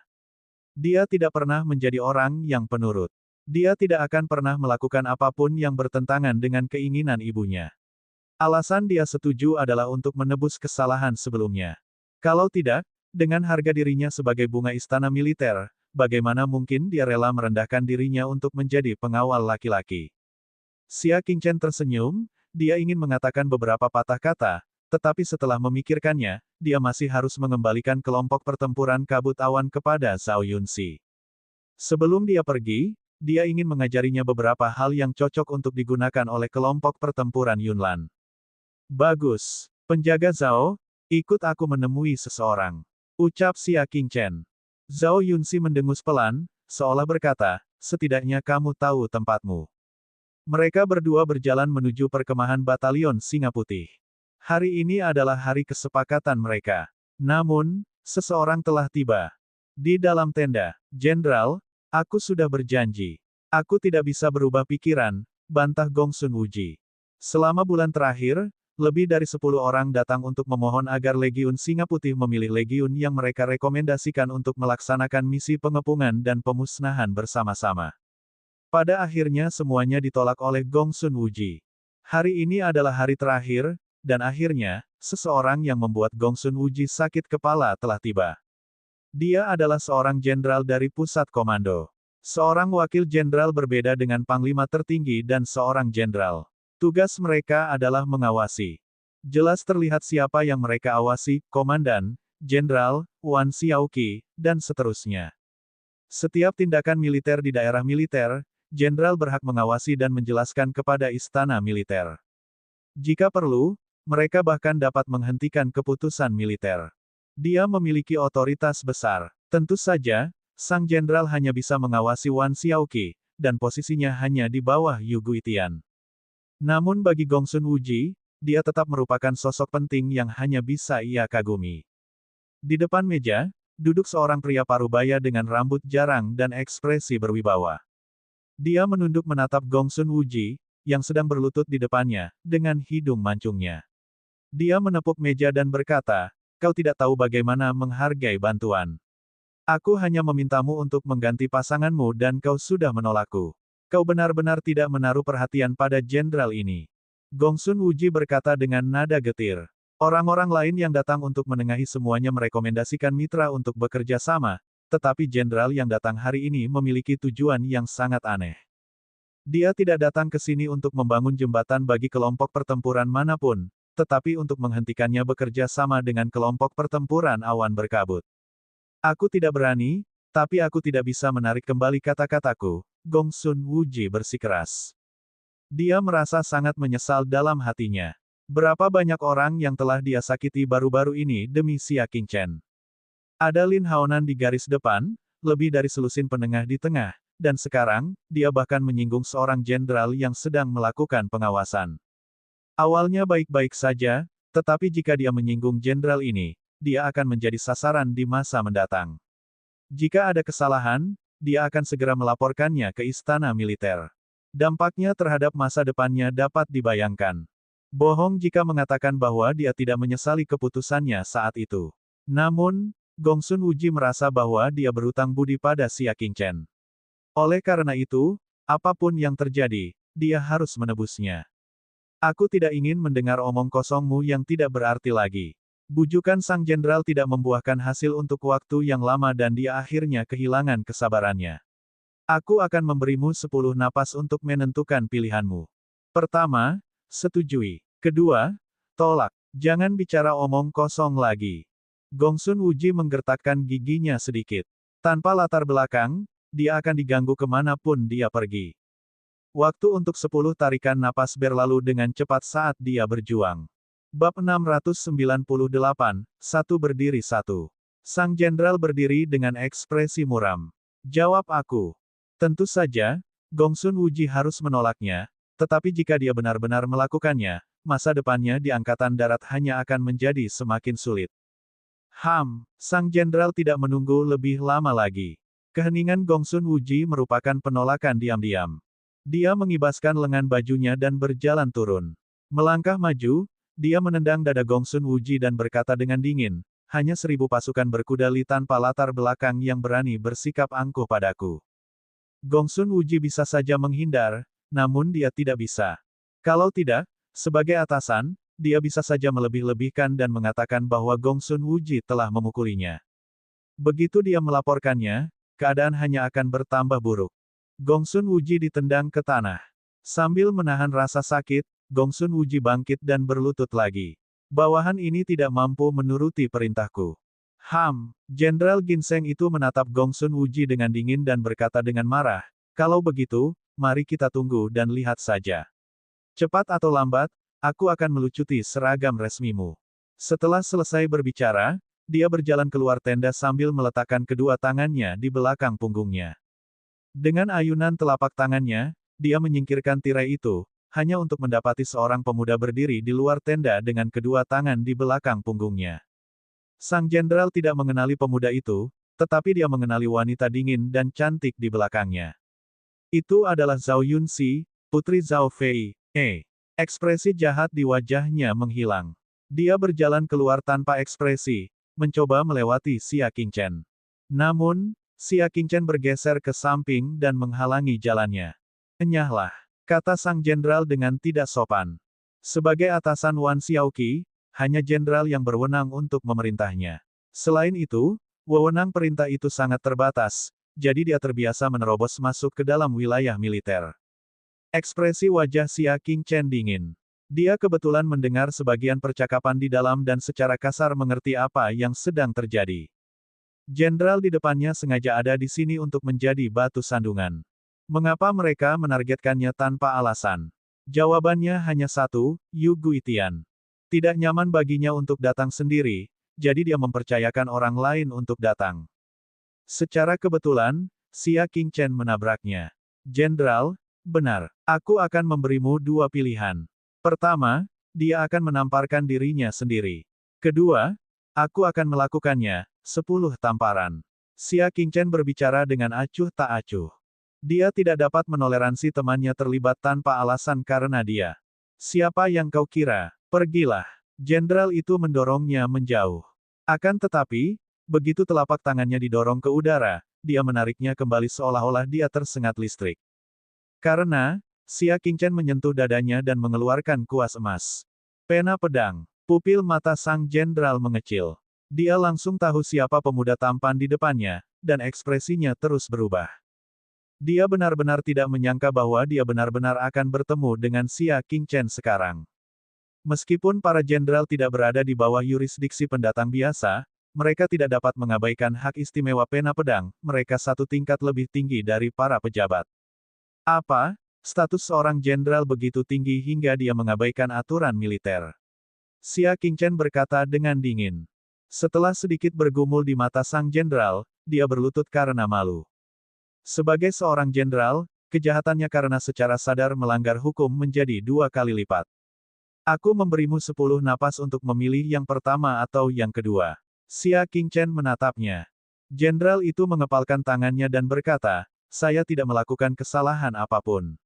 Dia tidak pernah menjadi orang yang penurut. Dia tidak akan pernah melakukan apapun yang bertentangan dengan keinginan ibunya. Alasan dia setuju adalah untuk menebus kesalahan sebelumnya. Kalau tidak, dengan harga dirinya sebagai bunga istana militer, bagaimana mungkin dia rela merendahkan dirinya untuk menjadi pengawal laki-laki? Xia Qingchen tersenyum, dia ingin mengatakan beberapa patah kata, tetapi setelah memikirkannya, dia masih harus mengembalikan kelompok pertempuran kabut awan kepada Zhao Yunxi. Sebelum dia pergi, dia ingin mengajarinya beberapa hal yang cocok untuk digunakan oleh kelompok pertempuran Yunlan. Bagus. Penjaga Zhao, ikut aku menemui seseorang. Ucap Xia Qingchen. Zhao Yunxi mendengus pelan, seolah berkata, setidaknya kamu tahu tempatmu. Mereka berdua berjalan menuju perkemahan batalion Singa Putih. Hari ini adalah hari kesepakatan mereka. Namun, seseorang telah tiba. Di dalam tenda, Jenderal, aku sudah berjanji. Aku tidak bisa berubah pikiran, bantah Gong Sun Wuji. Selama bulan terakhir, lebih dari 10 orang datang untuk memohon agar Legiun Singa Putih memilih legiun yang mereka rekomendasikan untuk melaksanakan misi pengepungan dan pemusnahan bersama-sama. Pada akhirnya semuanya ditolak oleh Gong Sun Wuji. Hari ini adalah hari terakhir, dan akhirnya, seseorang yang membuat Gong Sun Wuji sakit kepala telah tiba. Dia adalah seorang jenderal dari pusat komando. Seorang wakil jenderal berbeda dengan panglima tertinggi dan seorang jenderal. Tugas mereka adalah mengawasi. Jelas terlihat siapa yang mereka awasi, komandan, jenderal, Wan Xiaoqi, dan seterusnya. Setiap tindakan militer di daerah militer, jenderal berhak mengawasi dan menjelaskan kepada istana militer. Jika perlu, mereka bahkan dapat menghentikan keputusan militer. Dia memiliki otoritas besar. Tentu saja, sang jenderal hanya bisa mengawasi Wan Xiaoqi, dan posisinya hanya di bawah Yu Guitian. Namun bagi Gong Sun Wuji, dia tetap merupakan sosok penting yang hanya bisa ia kagumi. Di depan meja, duduk seorang pria parubaya dengan rambut jarang dan ekspresi berwibawa. Dia menunduk menatap Gong Sun Wuji, yang sedang berlutut di depannya, dengan hidung mancungnya. Dia menepuk meja dan berkata, kau tidak tahu bagaimana menghargai bantuan. Aku hanya memintamu untuk mengganti pasanganmu dan kau sudah menolakku. Kau benar-benar tidak menaruh perhatian pada jenderal ini. Gong Sun Wuji berkata dengan nada getir. Orang-orang lain yang datang untuk menengahi semuanya merekomendasikan mitra untuk bekerja sama, tetapi jenderal yang datang hari ini memiliki tujuan yang sangat aneh. Dia tidak datang ke sini untuk membangun jembatan bagi kelompok pertempuran manapun, tetapi untuk menghentikannya bekerja sama dengan kelompok pertempuran awan berkabut. Aku tidak berani, tapi aku tidak bisa menarik kembali kata-kataku, Gong Sun Wuji bersikeras. Dia merasa sangat menyesal dalam hatinya. Berapa banyak orang yang telah dia sakiti baru-baru ini demi Xia Qingchen. Ada Lin Haonan di garis depan, lebih dari selusin penengah di tengah, dan sekarang, dia bahkan menyinggung seorang jenderal yang sedang melakukan pengawasan. Awalnya baik-baik saja, tetapi jika dia menyinggung jenderal ini, dia akan menjadi sasaran di masa mendatang. Jika ada kesalahan, dia akan segera melaporkannya ke istana militer. Dampaknya terhadap masa depannya dapat dibayangkan. Bohong jika mengatakan bahwa dia tidak menyesali keputusannya saat itu. Namun, Gongsun Wuji merasa bahwa dia berutang budi pada Xia Qingchen. Oleh karena itu, apapun yang terjadi, dia harus menebusnya. Aku tidak ingin mendengar omong kosongmu yang tidak berarti lagi. Bujukan sang jenderal tidak membuahkan hasil untuk waktu yang lama dan dia akhirnya kehilangan kesabarannya. Aku akan memberimu 10 napas untuk menentukan pilihanmu. Pertama, setujui. Kedua, tolak. Jangan bicara omong kosong lagi. Gongsun Wuji menggertakkan giginya sedikit. Tanpa latar belakang, dia akan diganggu kemanapun dia pergi. Waktu untuk 10 tarikan napas berlalu dengan cepat saat dia berjuang. Bab 698, Satu Berdiri Satu. Sang jenderal berdiri dengan ekspresi muram. Jawab aku. Tentu saja, Gongsun Wuji harus menolaknya, tetapi jika dia benar-benar melakukannya, masa depannya di Angkatan Darat hanya akan menjadi semakin sulit. Sang jenderal tidak menunggu lebih lama lagi. Keheningan Gongsun Wuji merupakan penolakan diam-diam. Dia mengibaskan lengan bajunya dan berjalan turun. Melangkah maju, dia menendang dada Gongsun Wuji dan berkata dengan dingin, hanya 1000 pasukan berkuda li tanpa latar belakang yang berani bersikap angkuh padaku. Gongsun Wuji bisa saja menghindar, namun dia tidak bisa. Kalau tidak, sebagai atasan, dia bisa saja melebih-lebihkan dan mengatakan bahwa Gongsun Wuji telah memukulinya. Begitu dia melaporkannya, keadaan hanya akan bertambah buruk. Gongsun Wuji ditendang ke tanah. Sambil menahan rasa sakit, Gongsun Wuji bangkit dan berlutut lagi. Bawahan ini tidak mampu menuruti perintahku. Jenderal Ginseng itu menatap Gongsun Wuji dengan dingin dan berkata dengan marah, kalau begitu, mari kita tunggu dan lihat saja. Cepat atau lambat, aku akan melucuti seragam resmimu. Setelah selesai berbicara, dia berjalan keluar tenda sambil meletakkan kedua tangannya di belakang punggungnya. Dengan ayunan telapak tangannya, dia menyingkirkan tirai itu, hanya untuk mendapati seorang pemuda berdiri di luar tenda dengan kedua tangan di belakang punggungnya. Sang jenderal tidak mengenali pemuda itu, tetapi dia mengenali wanita dingin dan cantik di belakangnya. Itu adalah Zhao Yunxi, putri Zhao Fei. Ekspresi jahat di wajahnya menghilang. Dia berjalan keluar tanpa ekspresi, mencoba melewati Xia Qingchen. Namun, Xia Qingchen bergeser ke samping dan menghalangi jalannya. Enyahlah, kata sang jenderal dengan tidak sopan. Sebagai atasan Wan Xiaoqi, hanya jenderal yang berwenang untuk memerintahnya. Selain itu, wewenang perintah itu sangat terbatas, jadi dia terbiasa menerobos masuk ke dalam wilayah militer. Ekspresi wajah Xia Qingchen dingin. Dia kebetulan mendengar sebagian percakapan di dalam dan secara kasar mengerti apa yang sedang terjadi. Jenderal di depannya sengaja ada di sini untuk menjadi batu sandungan. Mengapa mereka menargetkannya tanpa alasan? Jawabannya hanya satu, Yu Guitian. Tidak nyaman baginya untuk datang sendiri, jadi dia mempercayakan orang lain untuk datang. Secara kebetulan, Xia Qingchen menabraknya. Jenderal, benar, aku akan memberimu 2 pilihan. Pertama, dia akan menamparkan dirinya sendiri. Kedua, aku akan melakukannya, 10 tamparan. Xia Qingchen berbicara dengan acuh tak acuh. Dia tidak dapat menoleransi temannya terlibat tanpa alasan karena dia. Siapa yang kau kira? Pergilah. Jenderal itu mendorongnya menjauh. Akan tetapi, begitu telapak tangannya didorong ke udara, dia menariknya kembali seolah-olah dia tersengat listrik. Karena, Xia Qingchen menyentuh dadanya dan mengeluarkan kuas emas. Pena pedang. Pupil mata sang jenderal mengecil. Dia langsung tahu siapa pemuda tampan di depannya, dan ekspresinya terus berubah. Dia benar-benar tidak menyangka bahwa dia benar-benar akan bertemu dengan Xia Qingchen sekarang. Meskipun para jenderal tidak berada di bawah yurisdiksi pendatang biasa, mereka tidak dapat mengabaikan hak istimewa pena pedang, mereka satu tingkat lebih tinggi dari para pejabat. Apa? Status seorang jenderal begitu tinggi hingga dia mengabaikan aturan militer. Xia Qingchen berkata dengan dingin. Setelah sedikit bergumul di mata sang jenderal, dia berlutut karena malu. Sebagai seorang jenderal, kejahatannya karena secara sadar melanggar hukum menjadi 2 kali lipat. Aku memberimu 10 napas untuk memilih yang pertama atau yang kedua. Xia Qingchen menatapnya. Jenderal itu mengepalkan tangannya dan berkata, saya tidak melakukan kesalahan apapun.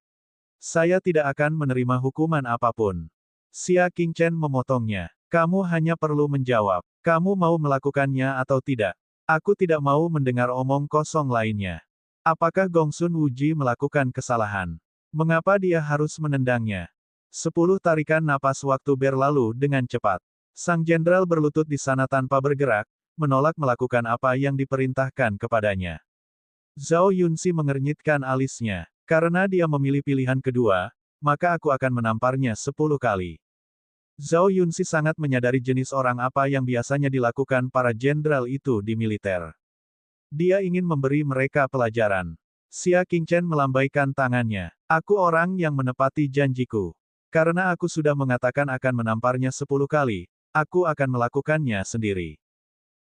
Saya tidak akan menerima hukuman apapun. Xia Qingchen memotongnya. Kamu hanya perlu menjawab. Kamu mau melakukannya atau tidak? Aku tidak mau mendengar omong kosong lainnya. Apakah Gongsun Wuji melakukan kesalahan? Mengapa dia harus menendangnya? 10 tarikan napas waktu berlalu dengan cepat. Sang jenderal berlutut di sana tanpa bergerak, menolak melakukan apa yang diperintahkan kepadanya. Zhao Yunxi mengernyitkan alisnya. Karena dia memilih pilihan kedua, maka aku akan menamparnya 10 kali. Zhao Yunxi sangat menyadari jenis orang apa yang biasanya dilakukan para jenderal itu di militer. Dia ingin memberi mereka pelajaran. Xia Qingchen melambaikan tangannya. Aku orang yang menepati janjiku. Karena aku sudah mengatakan akan menamparnya 10 kali, aku akan melakukannya sendiri.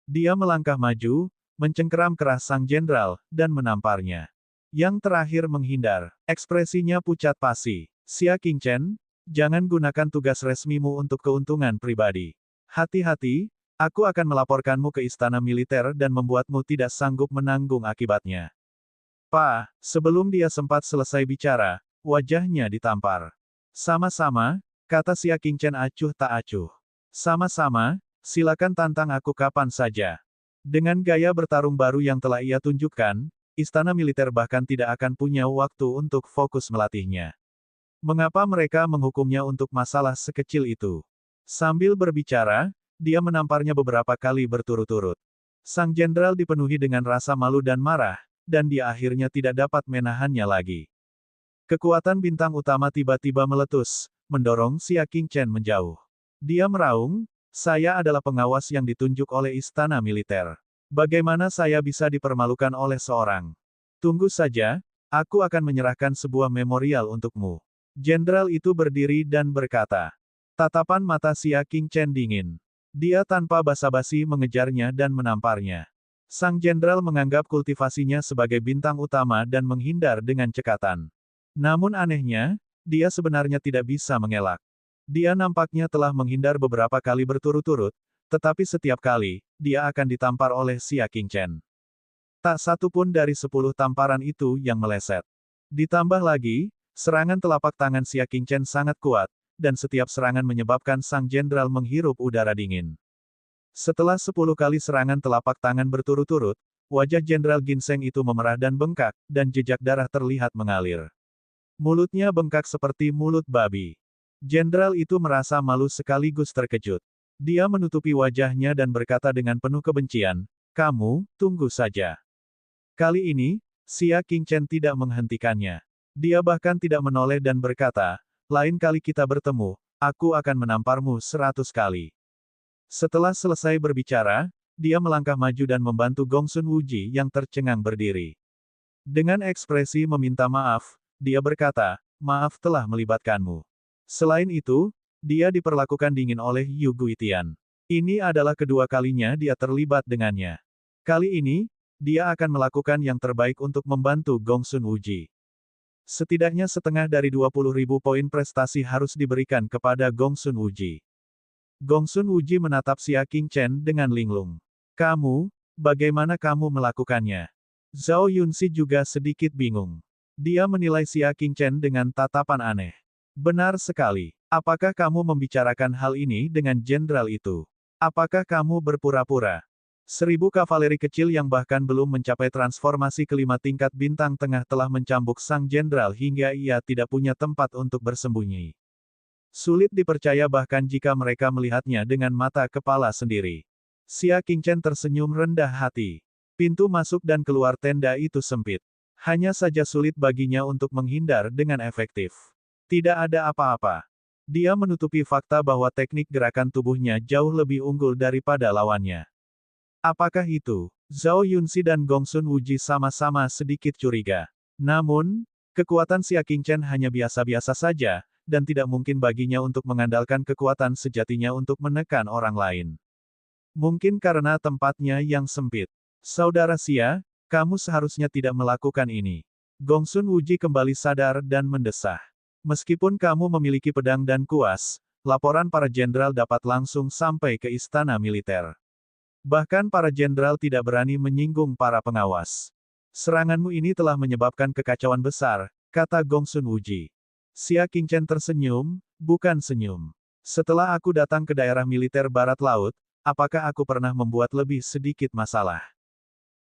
Dia melangkah maju, mencengkeram keras sang jenderal, dan menamparnya. Yang terakhir menghindar. Ekspresinya pucat pasi. Xia Qingchen, jangan gunakan tugas resmimu untuk keuntungan pribadi. Hati-hati, aku akan melaporkanmu ke istana militer dan membuatmu tidak sanggup menanggung akibatnya. Pak, sebelum dia sempat selesai bicara, wajahnya ditampar. Sama-sama, kata Xia Qingchen acuh tak acuh. Sama-sama, silakan tantang aku kapan saja. Dengan gaya bertarung baru yang telah ia tunjukkan, istana militer bahkan tidak akan punya waktu untuk fokus melatihnya. Mengapa mereka menghukumnya untuk masalah sekecil itu? Sambil berbicara, dia menamparnya beberapa kali berturut-turut. Sang jenderal dipenuhi dengan rasa malu dan marah, dan dia akhirnya tidak dapat menahannya lagi. Kekuatan bintang utama tiba-tiba meletus, mendorong Xia Qingchen menjauh. Dia meraung, saya adalah pengawas yang ditunjuk oleh istana militer. Bagaimana saya bisa dipermalukan oleh seorang? Tunggu saja, aku akan menyerahkan sebuah memorial untukmu. Jenderal itu berdiri dan berkata. Tatapan mata Xia Qingchen dingin. Dia tanpa basa-basi mengejarnya dan menamparnya. Sang jenderal menganggap kultivasinya sebagai bintang utama dan menghindar dengan cekatan. Namun anehnya, dia sebenarnya tidak bisa mengelak. Dia nampaknya telah menghindar beberapa kali berturut-turut, tetapi setiap kali, dia akan ditampar oleh Xia Qingchen. Tak satu pun dari 10 tamparan itu yang meleset. Ditambah lagi, serangan telapak tangan Xia Qingchen sangat kuat, dan setiap serangan menyebabkan sang jenderal menghirup udara dingin. Setelah 10 kali serangan telapak tangan berturut-turut, wajah Jenderal Ginseng itu memerah dan bengkak, dan jejak darah terlihat mengalir. Mulutnya bengkak seperti mulut babi. Jenderal itu merasa malu sekaligus terkejut. Dia menutupi wajahnya dan berkata dengan penuh kebencian, kamu, tunggu saja. Kali ini, Xia Qingchen tidak menghentikannya. Dia bahkan tidak menoleh dan berkata, lain kali kita bertemu, aku akan menamparmu 100 kali. Setelah selesai berbicara, dia melangkah maju dan membantu Gongsun Wuji yang tercengang berdiri. Dengan ekspresi meminta maaf, dia berkata, maaf telah melibatkanmu. Selain itu, dia diperlakukan dingin oleh Yu Guitian. Ini adalah kedua kalinya dia terlibat dengannya. Kali ini, dia akan melakukan yang terbaik untuk membantu Gongsun Wuji. Setidaknya setengah dari 20.000 poin prestasi harus diberikan kepada Gongsun Wuji. Gongsun Wuji menatap Xia Qingchen dengan linglung. Kamu, bagaimana kamu melakukannya? Zhao Yunxi juga sedikit bingung. Dia menilai Xia Qingchen dengan tatapan aneh. Benar sekali. Apakah kamu membicarakan hal ini dengan jenderal itu? Apakah kamu berpura-pura? 1000 kavaleri kecil yang bahkan belum mencapai transformasi kelima tingkat bintang tengah telah mencambuk sang jenderal hingga ia tidak punya tempat untuk bersembunyi. Sulit dipercaya bahkan jika mereka melihatnya dengan mata kepala sendiri. Xia Qingchen tersenyum rendah hati. Pintu masuk dan keluar tenda itu sempit. Hanya saja sulit baginya untuk menghindar dengan efektif. Tidak ada apa-apa. Dia menutupi fakta bahwa teknik gerakan tubuhnya jauh lebih unggul daripada lawannya. Apakah itu? Zhao Yunxi dan Gongsun Wuji sama-sama sedikit curiga. Namun, Kekuatan Xia Qingchen hanya biasa-biasa saja, dan tidak mungkin baginya untuk mengandalkan kekuatan sejatinya untuk menekan orang lain. Mungkin karena tempatnya yang sempit. Saudara Xia, kamu seharusnya tidak melakukan ini. Gongsun Wuji kembali sadar dan mendesah. Meskipun kamu memiliki pedang dan kuas, laporan para jenderal dapat langsung sampai ke istana militer. Bahkan para jenderal tidak berani menyinggung para pengawas. Seranganmu ini telah menyebabkan kekacauan besar, kata Gongsun Wuji. Xia Qingchen tersenyum, bukan senyum. Setelah aku datang ke daerah militer Barat Laut, apakah aku pernah membuat lebih sedikit masalah?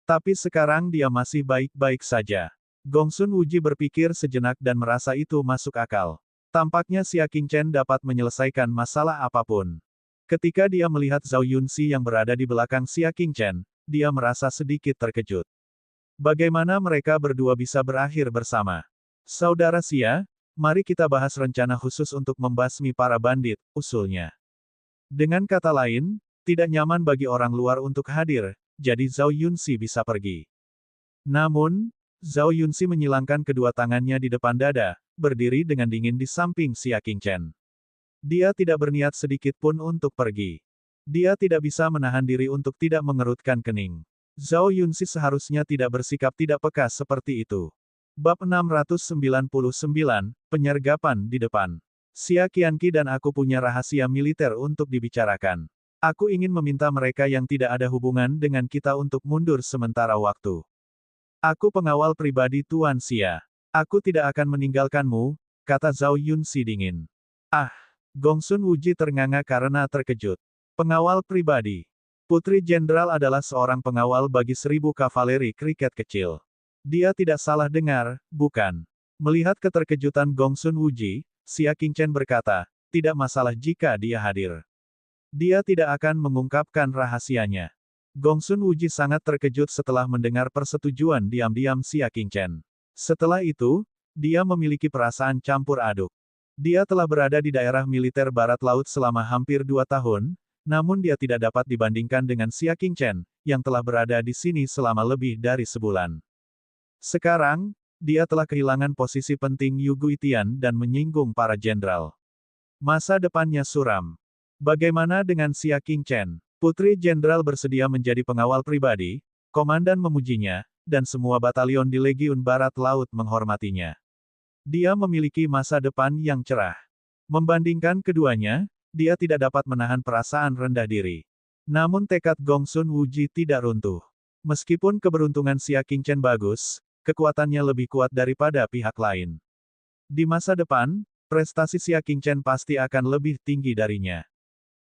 Tapi sekarang dia masih baik-baik saja. Gongsun Wuji berpikir sejenak dan merasa itu masuk akal. Tampaknya Xia Qingchen dapat menyelesaikan masalah apapun. Ketika dia melihat Zhao Yunxi yang berada di belakang Xia Qingchen, dia merasa sedikit terkejut. Bagaimana mereka berdua bisa berakhir bersama? Saudara Xia, mari kita bahas rencana khusus untuk membasmi para bandit, usulnya. Dengan kata lain, tidak nyaman bagi orang luar untuk hadir, jadi Zhao Yunxi bisa pergi. Namun, Zhao Yunxi menyilangkan kedua tangannya di depan dada, berdiri dengan dingin di samping Xia Qingchen. Dia tidak berniat sedikit pun untuk pergi. Dia tidak bisa menahan diri untuk tidak mengerutkan kening. Zhao Yunxi seharusnya tidak bersikap tidak peka seperti itu. Bab 699, Penyergapan di depan. Xia Qianqi dan aku punya rahasia militer untuk dibicarakan. Aku ingin meminta mereka yang tidak ada hubungan dengan kita untuk mundur sementara waktu. Aku pengawal pribadi Tuan Xia. Aku tidak akan meninggalkanmu, kata Zhao Yunxi dingin. Ah, Gongsun Wuji ternganga karena terkejut. Pengawal pribadi. Putri Jenderal adalah seorang pengawal bagi 1000 kavaleri kriket kecil. Dia tidak salah dengar, bukan? Melihat keterkejutan Gongsun Wuji, Xia Qingchen berkata, tidak masalah jika dia hadir. Dia tidak akan mengungkapkan rahasianya. Gongsun Wuji sangat terkejut setelah mendengar persetujuan diam-diam Xia Qingchen. Setelah itu, dia memiliki perasaan campur aduk. Dia telah berada di daerah militer Barat Laut selama hampir 2 tahun, namun dia tidak dapat dibandingkan dengan Xia Qingchen, yang telah berada di sini selama lebih dari sebulan. Sekarang, dia telah kehilangan posisi penting Yu Guitian dan menyinggung para jenderal. Masa depannya suram. Bagaimana dengan Xia Qingchen? Putri Jenderal bersedia menjadi pengawal pribadi, komandan memujinya, dan semua batalion di Legiun Barat Laut menghormatinya. Dia memiliki masa depan yang cerah. Membandingkan keduanya, dia tidak dapat menahan perasaan rendah diri. Namun tekad Gongsun Wuji tidak runtuh. Meskipun keberuntungan Xia Qingchen bagus, kekuatannya lebih kuat daripada pihak lain. Di masa depan, prestasi Xia Qingchen pasti akan lebih tinggi darinya.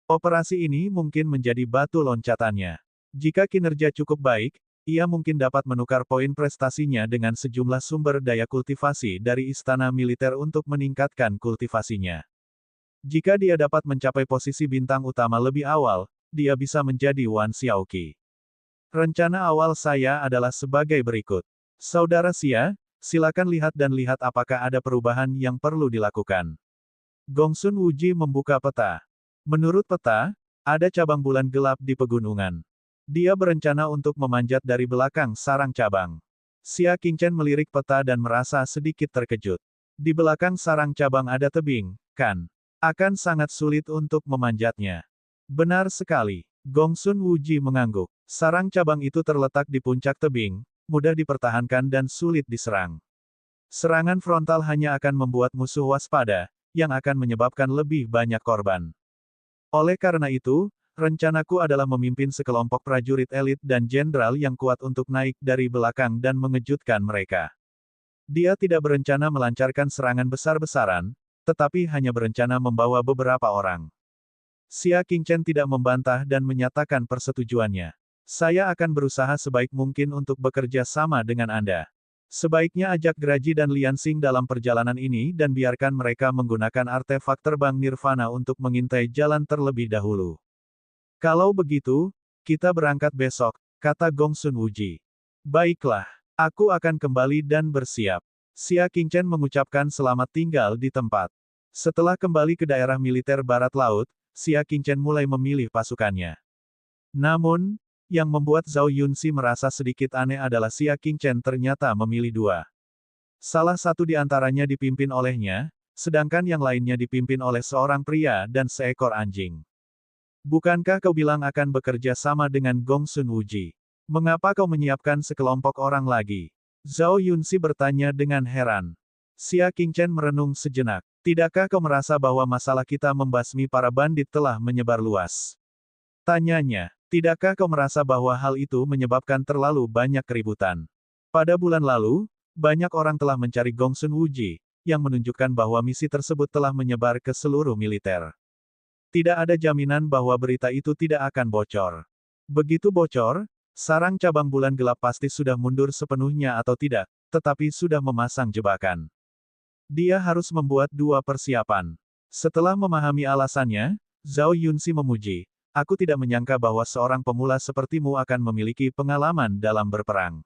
Operasi ini mungkin menjadi batu loncatannya. Jika kinerja cukup baik, ia mungkin dapat menukar poin prestasinya dengan sejumlah sumber daya kultivasi dari istana militer untuk meningkatkan kultivasinya. Jika dia dapat mencapai posisi bintang utama lebih awal, dia bisa menjadi Wan Xiaoqi. Rencana awal saya adalah sebagai berikut. Saudara Xia, silakan lihat dan lihat apakah ada perubahan yang perlu dilakukan. Gongsun Wuji membuka peta. Menurut peta, ada cabang bulan gelap di pegunungan. Dia berencana untuk memanjat dari belakang sarang cabang. Xia Qingchen melirik peta dan merasa sedikit terkejut. Di belakang sarang cabang ada tebing, kan? Akan sangat sulit untuk memanjatnya. Benar sekali. Gongsun Wuji mengangguk. Sarang cabang itu terletak di puncak tebing, mudah dipertahankan dan sulit diserang. Serangan frontal hanya akan membuat musuh waspada, yang akan menyebabkan lebih banyak korban. Oleh karena itu, rencanaku adalah memimpin sekelompok prajurit elit dan jenderal yang kuat untuk naik dari belakang dan mengejutkan mereka. Dia tidak berencana melancarkan serangan besar-besaran, tetapi hanya berencana membawa beberapa orang. Xia Qingchen tidak membantah dan menyatakan persetujuannya. Saya akan berusaha sebaik mungkin untuk bekerja sama dengan Anda. Sebaiknya ajak Graji dan Liansing dalam perjalanan ini dan biarkan mereka menggunakan artefak terbang Nirvana untuk mengintai jalan terlebih dahulu. Kalau begitu, kita berangkat besok, kata Gongsun Wuji. Baiklah, aku akan kembali dan bersiap. Xia Qingchen mengucapkan selamat tinggal di tempat. Setelah kembali ke daerah militer Barat Laut, Xia Qingchen mulai memilih pasukannya. Namun, yang membuat Zhao Yunxi merasa sedikit aneh adalah Xia Qingchen ternyata memilih 2 Salah satu di antaranya dipimpin olehnya, sedangkan yang lainnya dipimpin oleh seorang pria dan seekor anjing. Bukankah kau bilang akan bekerja sama dengan Gongsun Wuji? Mengapa kau menyiapkan sekelompok orang lagi? Zhao Yunxi bertanya dengan heran. Xia Qingchen merenung sejenak. Tidakkah kau merasa bahwa masalah kita membasmi para bandit telah menyebar luas? Tanyanya. Tidakkah kau merasa bahwa hal itu menyebabkan terlalu banyak keributan? Pada bulan lalu, banyak orang telah mencari Gongsun Wuji, yang menunjukkan bahwa misi tersebut telah menyebar ke seluruh militer. Tidak ada jaminan bahwa berita itu tidak akan bocor. Begitu bocor, sarang cabang bulan gelap pasti sudah mundur sepenuhnya atau tidak, tetapi sudah memasang jebakan. Dia harus membuat dua persiapan. Setelah memahami alasannya, Zhao Yunxi memuji, aku tidak menyangka bahwa seorang pemula sepertimu akan memiliki pengalaman dalam berperang.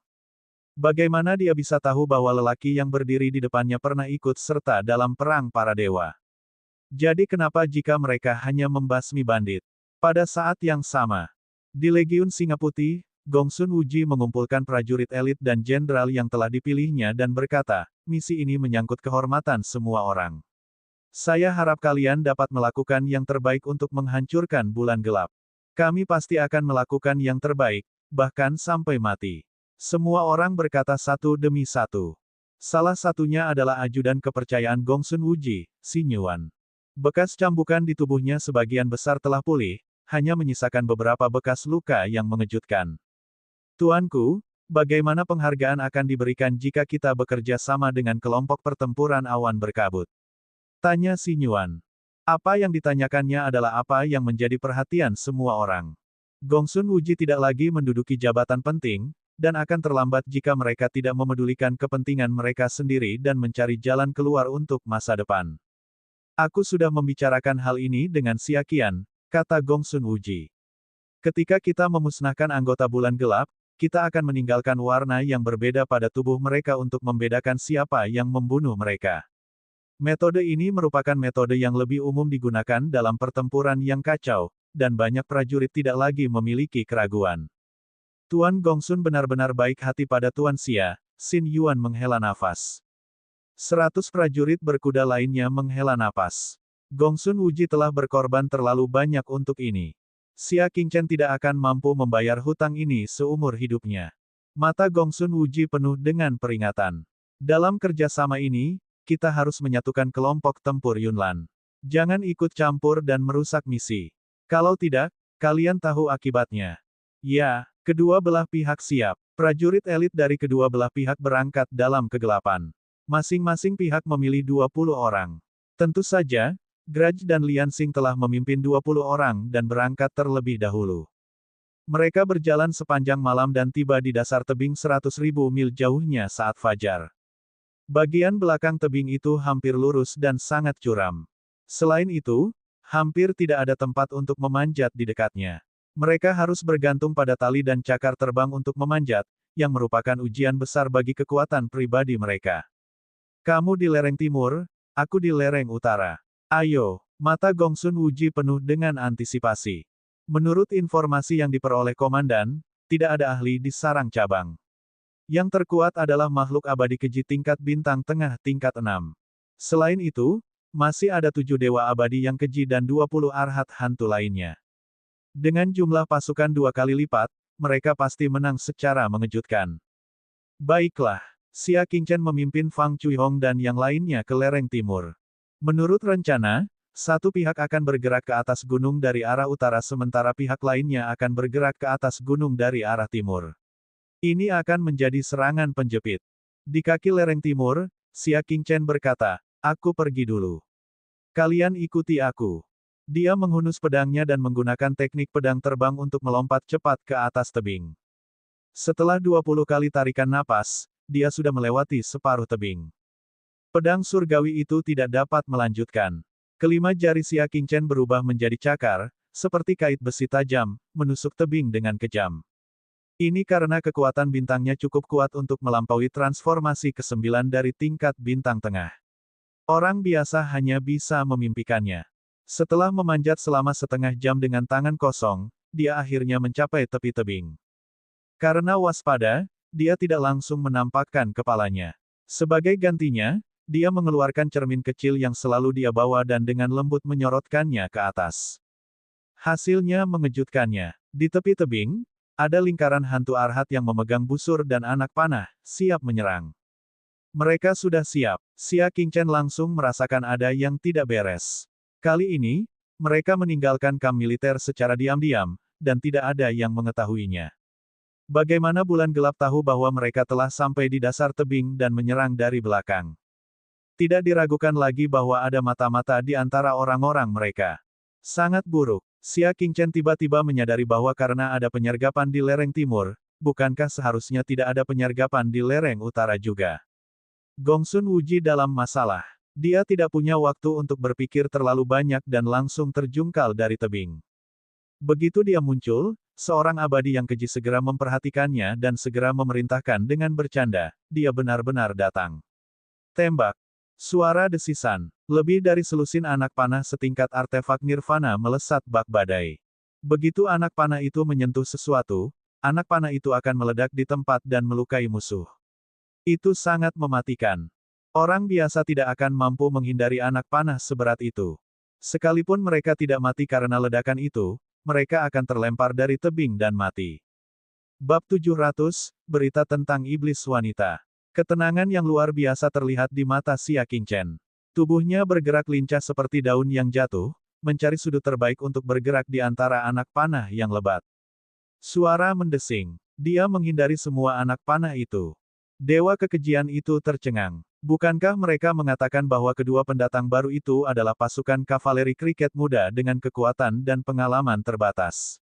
Bagaimana dia bisa tahu bahwa lelaki yang berdiri di depannya pernah ikut serta dalam perang para dewa? Jadi kenapa jika mereka hanya membasmi bandit? Pada saat yang sama, di Legiun Singa Putih, Gongsun Wuji mengumpulkan prajurit elit dan jenderal yang telah dipilihnya dan berkata, misi ini menyangkut kehormatan semua orang. Saya harap kalian dapat melakukan yang terbaik untuk menghancurkan bulan gelap. Kami pasti akan melakukan yang terbaik, bahkan sampai mati. Semua orang berkata satu demi satu. Salah satunya adalah ajudan kepercayaan Gongsun Wuji, Xin Yuan. Bekas cambukan di tubuhnya sebagian besar telah pulih, hanya menyisakan beberapa bekas luka yang mengejutkan. Tuanku, bagaimana penghargaan akan diberikan jika kita bekerja sama dengan kelompok pertempuran awan berkabut? Tanya Xin Yuan. Apa yang ditanyakannya adalah apa yang menjadi perhatian semua orang. Gongsun Wuji tidak lagi menduduki jabatan penting, dan akan terlambat jika mereka tidak memedulikan kepentingan mereka sendiri dan mencari jalan keluar untuk masa depan. Aku sudah membicarakan hal ini dengan Xia Qian, kata Gongsun Wuji. Ketika kita memusnahkan anggota bulan gelap, kita akan meninggalkan warna yang berbeda pada tubuh mereka untuk membedakan siapa yang membunuh mereka. Metode ini merupakan metode yang lebih umum digunakan dalam pertempuran yang kacau, dan banyak prajurit tidak lagi memiliki keraguan. Tuan Gongsun benar-benar baik hati pada Tuan Xia, Xin Yuan menghela nafas. 100 prajurit berkuda lainnya menghela napas. Gongsun Wuji telah berkorban terlalu banyak untuk ini. Xia Qingchen tidak akan mampu membayar hutang ini seumur hidupnya. Mata Gongsun Wuji penuh dengan peringatan. Dalam kerjasama ini, kita harus menyatukan kelompok tempur Yunlan. Jangan ikut campur dan merusak misi. Kalau tidak, kalian tahu akibatnya. Ya, kedua belah pihak siap. Prajurit elit dari kedua belah pihak berangkat dalam kegelapan. Masing-masing pihak memilih 20 orang. Tentu saja, Grudge dan Lian Xing telah memimpin 20 orang dan berangkat terlebih dahulu. Mereka berjalan sepanjang malam dan tiba di dasar tebing 100.000 mil jauhnya saat fajar. Bagian belakang tebing itu hampir lurus dan sangat curam. Selain itu, hampir tidak ada tempat untuk memanjat di dekatnya. Mereka harus bergantung pada tali dan cakar terbang untuk memanjat, yang merupakan ujian besar bagi kekuatan pribadi mereka. Kamu di lereng timur, aku di lereng utara. Ayo, mata Gongsun Wuji penuh dengan antisipasi. Menurut informasi yang diperoleh komandan, tidak ada ahli di sarang cabang. Yang terkuat adalah makhluk abadi keji tingkat bintang tengah tingkat 6. Selain itu, masih ada 7 dewa abadi yang keji dan 20 arhat hantu lainnya. Dengan jumlah pasukan 2 kali lipat, mereka pasti menang secara mengejutkan. Baiklah. Xia Qingchen memimpin Fang Cuihong dan yang lainnya ke lereng timur. Menurut rencana, satu pihak akan bergerak ke atas gunung dari arah utara sementara pihak lainnya akan bergerak ke atas gunung dari arah timur. Ini akan menjadi serangan penjepit. Di kaki lereng timur, Xia Qingchen berkata, aku pergi dulu. Kalian ikuti aku. Dia menghunus pedangnya dan menggunakan teknik pedang terbang untuk melompat cepat ke atas tebing. Setelah 20 kali tarikan napas, dia sudah melewati separuh tebing. Pedang surgawi itu tidak dapat melanjutkan. Kelima jari Xia Qingchen berubah menjadi cakar, seperti kait besi tajam, menusuk tebing dengan kejam. Ini karena kekuatan bintangnya cukup kuat untuk melampaui transformasi ke-9 dari tingkat bintang tengah. Orang biasa hanya bisa memimpikannya. Setelah memanjat selama setengah jam dengan tangan kosong, dia akhirnya mencapai tepi tebing. Karena waspada, dia tidak langsung menampakkan kepalanya. Sebagai gantinya, dia mengeluarkan cermin kecil yang selalu dia bawa dan dengan lembut menyorotkannya ke atas. Hasilnya mengejutkannya. Di tepi tebing, ada lingkaran hantu Arhat yang memegang busur dan anak panah, siap menyerang. Mereka sudah siap. Xia Qingchen langsung merasakan ada yang tidak beres. Kali ini, mereka meninggalkan kamp militer secara diam-diam, dan tidak ada yang mengetahuinya. Bagaimana bulan gelap tahu bahwa mereka telah sampai di dasar tebing dan menyerang dari belakang. Tidak diragukan lagi bahwa ada mata-mata di antara orang-orang mereka. Sangat buruk. Xia Qingchen tiba-tiba menyadari bahwa karena ada penyergapan di lereng timur, bukankah seharusnya tidak ada penyergapan di lereng utara juga? Gongsun Wuji dalam masalah. Dia tidak punya waktu untuk berpikir terlalu banyak dan langsung terjungkal dari tebing. Begitu dia muncul, seorang abadi yang keji segera memperhatikannya dan segera memerintahkan dengan bercanda, dia benar-benar datang. Tembak. Suara desisan. Lebih dari selusin anak panah setingkat artefak nirvana melesat bak badai. Begitu anak panah itu menyentuh sesuatu, anak panah itu akan meledak di tempat dan melukai musuh. Itu sangat mematikan. Orang biasa tidak akan mampu menghindari anak panah seberat itu. Sekalipun mereka tidak mati karena ledakan itu, mereka akan terlempar dari tebing dan mati. Bab 700, Berita tentang Iblis Wanita. Ketenangan yang luar biasa terlihat di mata Xia Qingchen. Tubuhnya bergerak lincah seperti daun yang jatuh, mencari sudut terbaik untuk bergerak di antara anak panah yang lebat. Suara mendesing. Dia menghindari semua anak panah itu. Dewa kekejian itu tercengang. Bukankah mereka mengatakan bahwa kedua pendatang baru itu adalah pasukan kavaleri kriket muda dengan kekuatan dan pengalaman terbatas?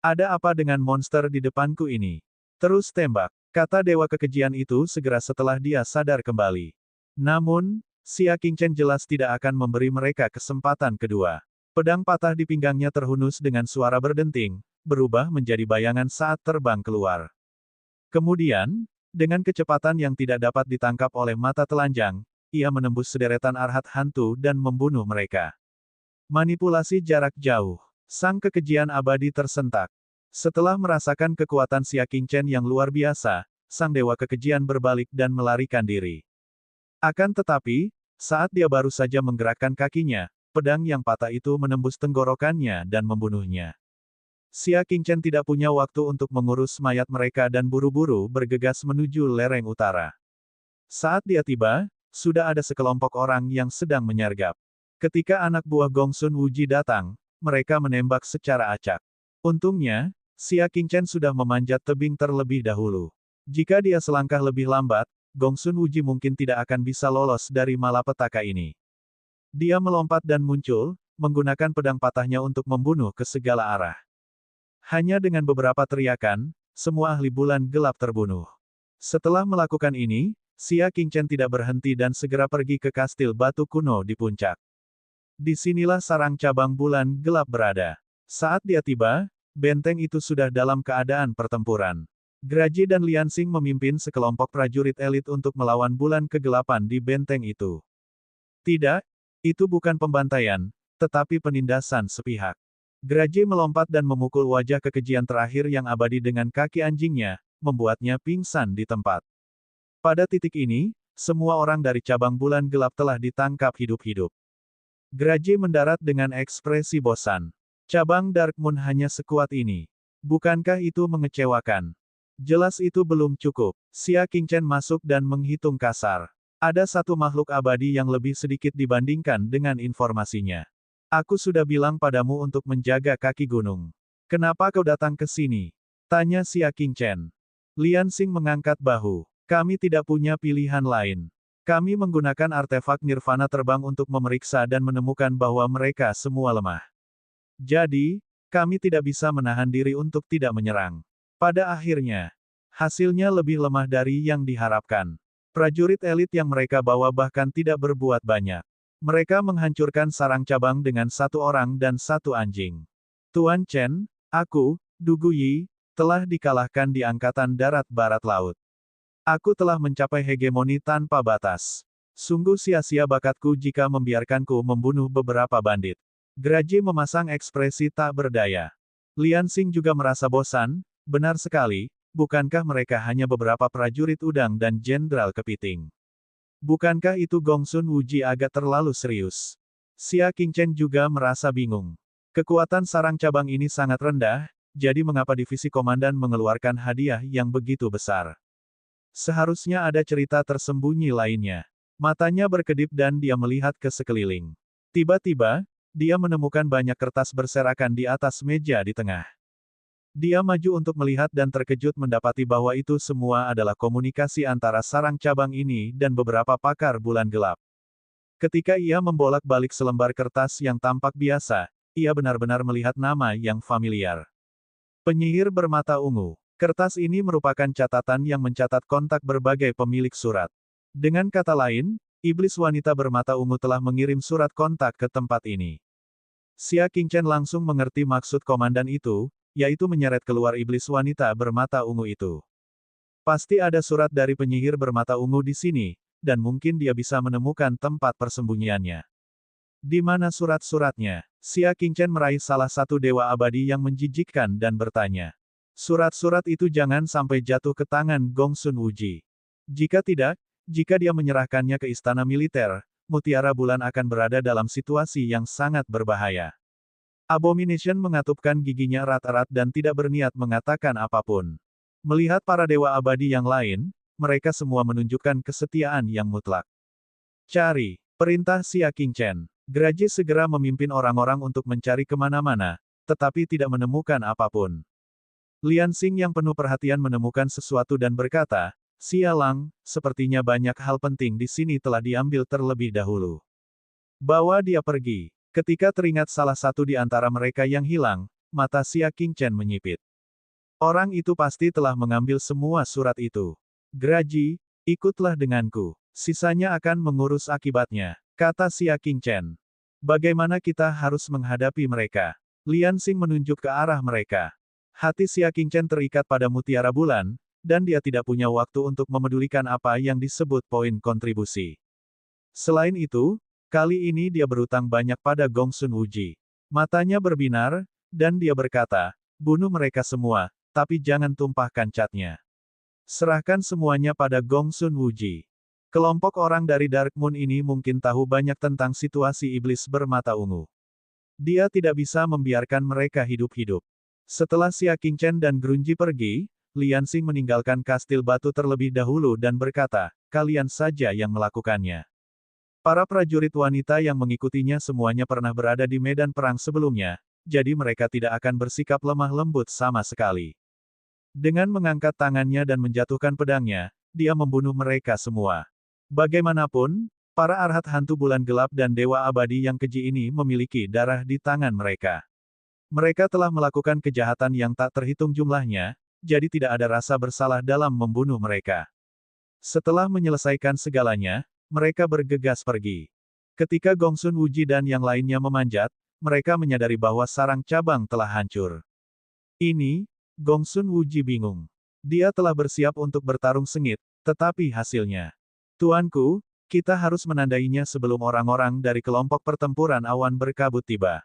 Ada apa dengan monster di depanku ini? Terus tembak, kata dewa kekejian itu segera setelah dia sadar kembali. Namun, Xia Qingchen jelas tidak akan memberi mereka kesempatan kedua. Pedang patah di pinggangnya terhunus dengan suara berdenting, berubah menjadi bayangan saat terbang keluar. Kemudian, dengan kecepatan yang tidak dapat ditangkap oleh mata telanjang, ia menembus sederetan Arhat hantu dan membunuh mereka. Manipulasi jarak jauh. Sang kekejian abadi tersentak. Setelah merasakan kekuatan Xia Qingchen yang luar biasa, sang dewa kekejian berbalik dan melarikan diri. Akan tetapi, saat dia baru saja menggerakkan kakinya, pedang yang patah itu menembus tenggorokannya dan membunuhnya. Xia Qingchen tidak punya waktu untuk mengurus mayat mereka dan buru-buru bergegas menuju lereng utara. Saat dia tiba, sudah ada sekelompok orang yang sedang menyergap. Ketika anak buah Gongsun Wuji datang, mereka menembak secara acak. Untungnya, Xia Qingchen sudah memanjat tebing terlebih dahulu. Jika dia selangkah lebih lambat, Gongsun Wuji mungkin tidak akan bisa lolos dari malapetaka ini. Dia melompat dan muncul, menggunakan pedang patahnya untuk membunuh ke segala arah. Hanya dengan beberapa teriakan, semua ahli bulan gelap terbunuh. Setelah melakukan ini, Xia Qingchen tidak berhenti dan segera pergi ke kastil batu kuno di puncak. Disinilah sarang cabang bulan gelap berada. Saat dia tiba, benteng itu sudah dalam keadaan pertempuran. Graji dan Liansing memimpin sekelompok prajurit elit untuk melawan bulan kegelapan di benteng itu. Tidak, itu bukan pembantaian, tetapi penindasan sepihak. Graji melompat dan memukul wajah kekejian terakhir yang abadi dengan kaki anjingnya, membuatnya pingsan di tempat. Pada titik ini, semua orang dari cabang bulan gelap telah ditangkap hidup-hidup. Graji mendarat dengan ekspresi bosan. Cabang Dark Moon hanya sekuat ini. Bukankah itu mengecewakan? Jelas itu belum cukup. Xia Qingchen masuk dan menghitung kasar. Ada satu makhluk abadi yang lebih sedikit dibandingkan dengan informasinya. Aku sudah bilang padamu untuk menjaga kaki gunung. Kenapa kau datang ke sini? Tanya Xia Qingchen. Liansing mengangkat bahu. Kami tidak punya pilihan lain. Kami menggunakan artefak nirvana terbang untuk memeriksa dan menemukan bahwa mereka semua lemah. Jadi, kami tidak bisa menahan diri untuk tidak menyerang. Pada akhirnya, hasilnya lebih lemah dari yang diharapkan. Prajurit elit yang mereka bawa bahkan tidak berbuat banyak. Mereka menghancurkan sarang cabang dengan satu orang dan satu anjing. Tuan Chen, aku, Du Guyi, telah dikalahkan di Angkatan Darat Barat Laut. Aku telah mencapai hegemoni tanpa batas. Sungguh sia-sia bakatku jika membiarkanku membunuh beberapa bandit. Graji memasang ekspresi tak berdaya. Liansing juga merasa bosan, benar sekali, bukankah mereka hanya beberapa prajurit udang dan jenderal kepiting? Bukankah itu Gongsun Wuji agak terlalu serius? Xia Qingchen juga merasa bingung. Kekuatan sarang cabang ini sangat rendah, jadi mengapa divisi komandan mengeluarkan hadiah yang begitu besar? Seharusnya ada cerita tersembunyi lainnya. Matanya berkedip dan dia melihat ke sekeliling. Tiba-tiba, dia menemukan banyak kertas berserakan di atas meja di tengah. Dia maju untuk melihat dan terkejut mendapati bahwa itu semua adalah komunikasi antara sarang cabang ini dan beberapa pakar bulan gelap. Ketika ia membolak-balik selembar kertas yang tampak biasa, ia benar-benar melihat nama yang familiar. Penyihir bermata ungu. Kertas ini merupakan catatan yang mencatat kontak berbagai pemilik surat. Dengan kata lain, iblis wanita bermata ungu telah mengirim surat kontak ke tempat ini. Xia Qingchen langsung mengerti maksud komandan itu, yaitu menyeret keluar iblis wanita bermata ungu itu. Pasti ada surat dari penyihir bermata ungu di sini, dan mungkin dia bisa menemukan tempat persembunyiannya. Di mana surat-suratnya? Xia Qingchen meraih salah satu dewa abadi yang menjijikkan dan bertanya. Surat-surat itu jangan sampai jatuh ke tangan Gongsun Wuji. Jika tidak, jika dia menyerahkannya ke istana militer, Mutiara Bulan akan berada dalam situasi yang sangat berbahaya. Abomination mengatupkan giginya erat-erat dan tidak berniat mengatakan apapun. Melihat para dewa abadi yang lain, mereka semua menunjukkan kesetiaan yang mutlak. Cari, perintah Xia Qingchen. Graji segera memimpin orang-orang untuk mencari kemana-mana, tetapi tidak menemukan apapun. Lian Xing yang penuh perhatian menemukan sesuatu dan berkata, Xia Lang, sepertinya banyak hal penting di sini telah diambil terlebih dahulu. Bawa dia pergi. Ketika teringat salah satu di antara mereka yang hilang, mata Xia Qingchen menyipit. Orang itu pasti telah mengambil semua surat itu. Graji, ikutlah denganku. Sisanya akan mengurus akibatnya, kata Xia Qingchen. Bagaimana kita harus menghadapi mereka? Lian Xing menunjuk ke arah mereka. Hati Xia Qingchen terikat pada Mutiara Bulan, dan dia tidak punya waktu untuk memedulikan apa yang disebut poin kontribusi. Selain itu, kali ini dia berutang banyak pada Gongsun Wuji. Matanya berbinar, dan dia berkata, bunuh mereka semua, tapi jangan tumpahkan catnya. Serahkan semuanya pada Gongsun Wuji. Kelompok orang dari Dark Moon ini mungkin tahu banyak tentang situasi iblis bermata ungu. Dia tidak bisa membiarkan mereka hidup-hidup. Setelah Xia Qingchen dan Grunji pergi, Lian Xing meninggalkan kastil batu terlebih dahulu dan berkata, kalian saja yang melakukannya. Para prajurit wanita yang mengikutinya semuanya pernah berada di medan perang sebelumnya, jadi mereka tidak akan bersikap lemah lembut sama sekali. Dengan mengangkat tangannya dan menjatuhkan pedangnya, dia membunuh mereka semua. Bagaimanapun, para arhat hantu bulan gelap dan dewa abadi yang keji ini memiliki darah di tangan mereka. Mereka telah melakukan kejahatan yang tak terhitung jumlahnya, jadi tidak ada rasa bersalah dalam membunuh mereka. Setelah menyelesaikan segalanya, mereka bergegas pergi. Ketika Gongsun Wuji dan yang lainnya memanjat, mereka menyadari bahwa sarang cabang telah hancur. Ini, Gongsun Wuji bingung. Dia telah bersiap untuk bertarung sengit, tetapi hasilnya. Tuanku, kita harus menandainya sebelum orang-orang dari kelompok pertempuran awan berkabut tiba.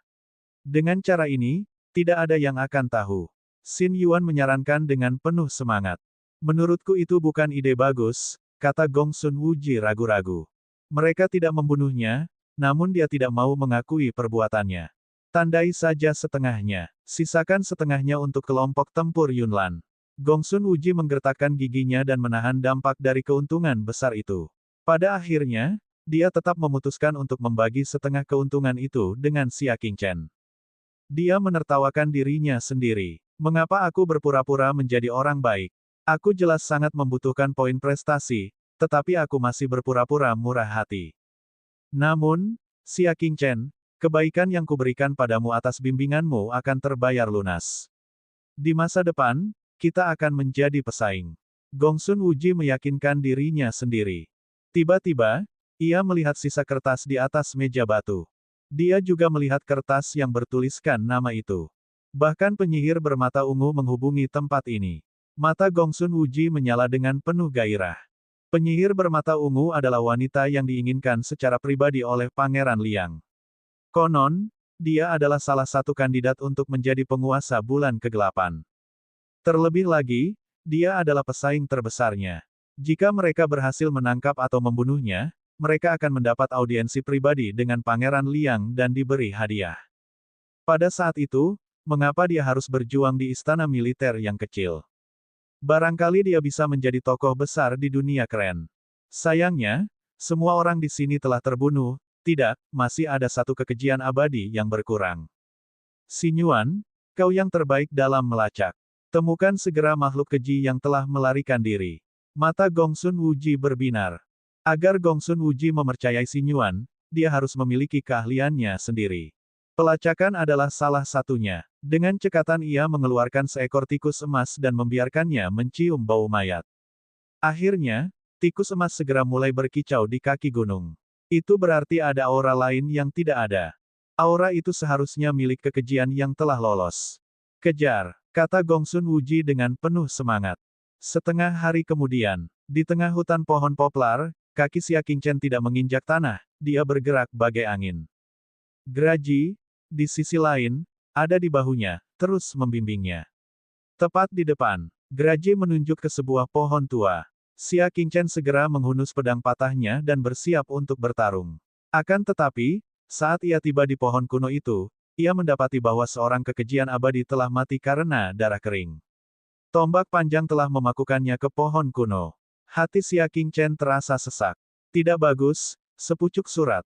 Dengan cara ini, tidak ada yang akan tahu. Xin Yuan menyarankan dengan penuh semangat. Menurutku itu bukan ide bagus, kata Gongsun Wuji ragu-ragu. Mereka tidak membunuhnya, namun dia tidak mau mengakui perbuatannya. Tandai saja setengahnya, sisakan setengahnya untuk kelompok tempur Yunlan. Gongsun Wuji menggertakkan giginya dan menahan dampak dari keuntungan besar itu. Pada akhirnya, dia tetap memutuskan untuk membagi setengah keuntungan itu dengan Xia Qingchen. Dia menertawakan dirinya sendiri. Mengapa aku berpura-pura menjadi orang baik? Aku jelas sangat membutuhkan poin prestasi, tetapi aku masih berpura-pura murah hati. Namun, Xia Qingchen, kebaikan yang kuberikan padamu atas bimbinganmu akan terbayar lunas. Di masa depan, kita akan menjadi pesaing. Gongsun Wuji meyakinkan dirinya sendiri. Tiba-tiba, ia melihat sisa kertas di atas meja batu. Dia juga melihat kertas yang bertuliskan nama itu. Bahkan penyihir bermata ungu menghubungi tempat ini. Mata Gongsun Wuji menyala dengan penuh gairah. Penyihir bermata ungu adalah wanita yang diinginkan secara pribadi oleh Pangeran Liang. Konon, dia adalah salah satu kandidat untuk menjadi penguasa bulan kegelapan. Terlebih lagi, dia adalah pesaing terbesarnya. Jika mereka berhasil menangkap atau membunuhnya, mereka akan mendapat audiensi pribadi dengan Pangeran Liang dan diberi hadiah. Pada saat itu, mengapa dia harus berjuang di istana militer yang kecil? Barangkali dia bisa menjadi tokoh besar di dunia keren. Sayangnya, semua orang di sini telah terbunuh, tidak, masih ada satu kekejian abadi yang berkurang. Sinyuan, kau yang terbaik dalam melacak. Temukan segera makhluk keji yang telah melarikan diri. Mata Gongsun Wuji berbinar. Agar Gongsun Wuji mempercayai Sinyuan, dia harus memiliki keahliannya sendiri. Pelacakan adalah salah satunya. Dengan cekatan ia mengeluarkan seekor tikus emas dan membiarkannya mencium bau mayat. Akhirnya, tikus emas segera mulai berkicau di kaki gunung. Itu berarti ada aura lain yang tidak ada. Aura itu seharusnya milik kekejian yang telah lolos. Kejar, kata Gongsun Wuji dengan penuh semangat. Setengah hari kemudian, di tengah hutan pohon poplar, kaki Xia Qingchen tidak menginjak tanah, dia bergerak bagai angin. Graji, di sisi lain, ada di bahunya, terus membimbingnya. Tepat di depan, Graji menunjuk ke sebuah pohon tua. Xia Qingchen segera menghunus pedang patahnya dan bersiap untuk bertarung. Akan tetapi, saat ia tiba di pohon kuno itu, ia mendapati bahwa seorang kekejian abadi telah mati karena darah kering. Tombak panjang telah memakukannya ke pohon kuno. Hati Xia Qingchen terasa sesak. Tidak bagus, sepucuk surat.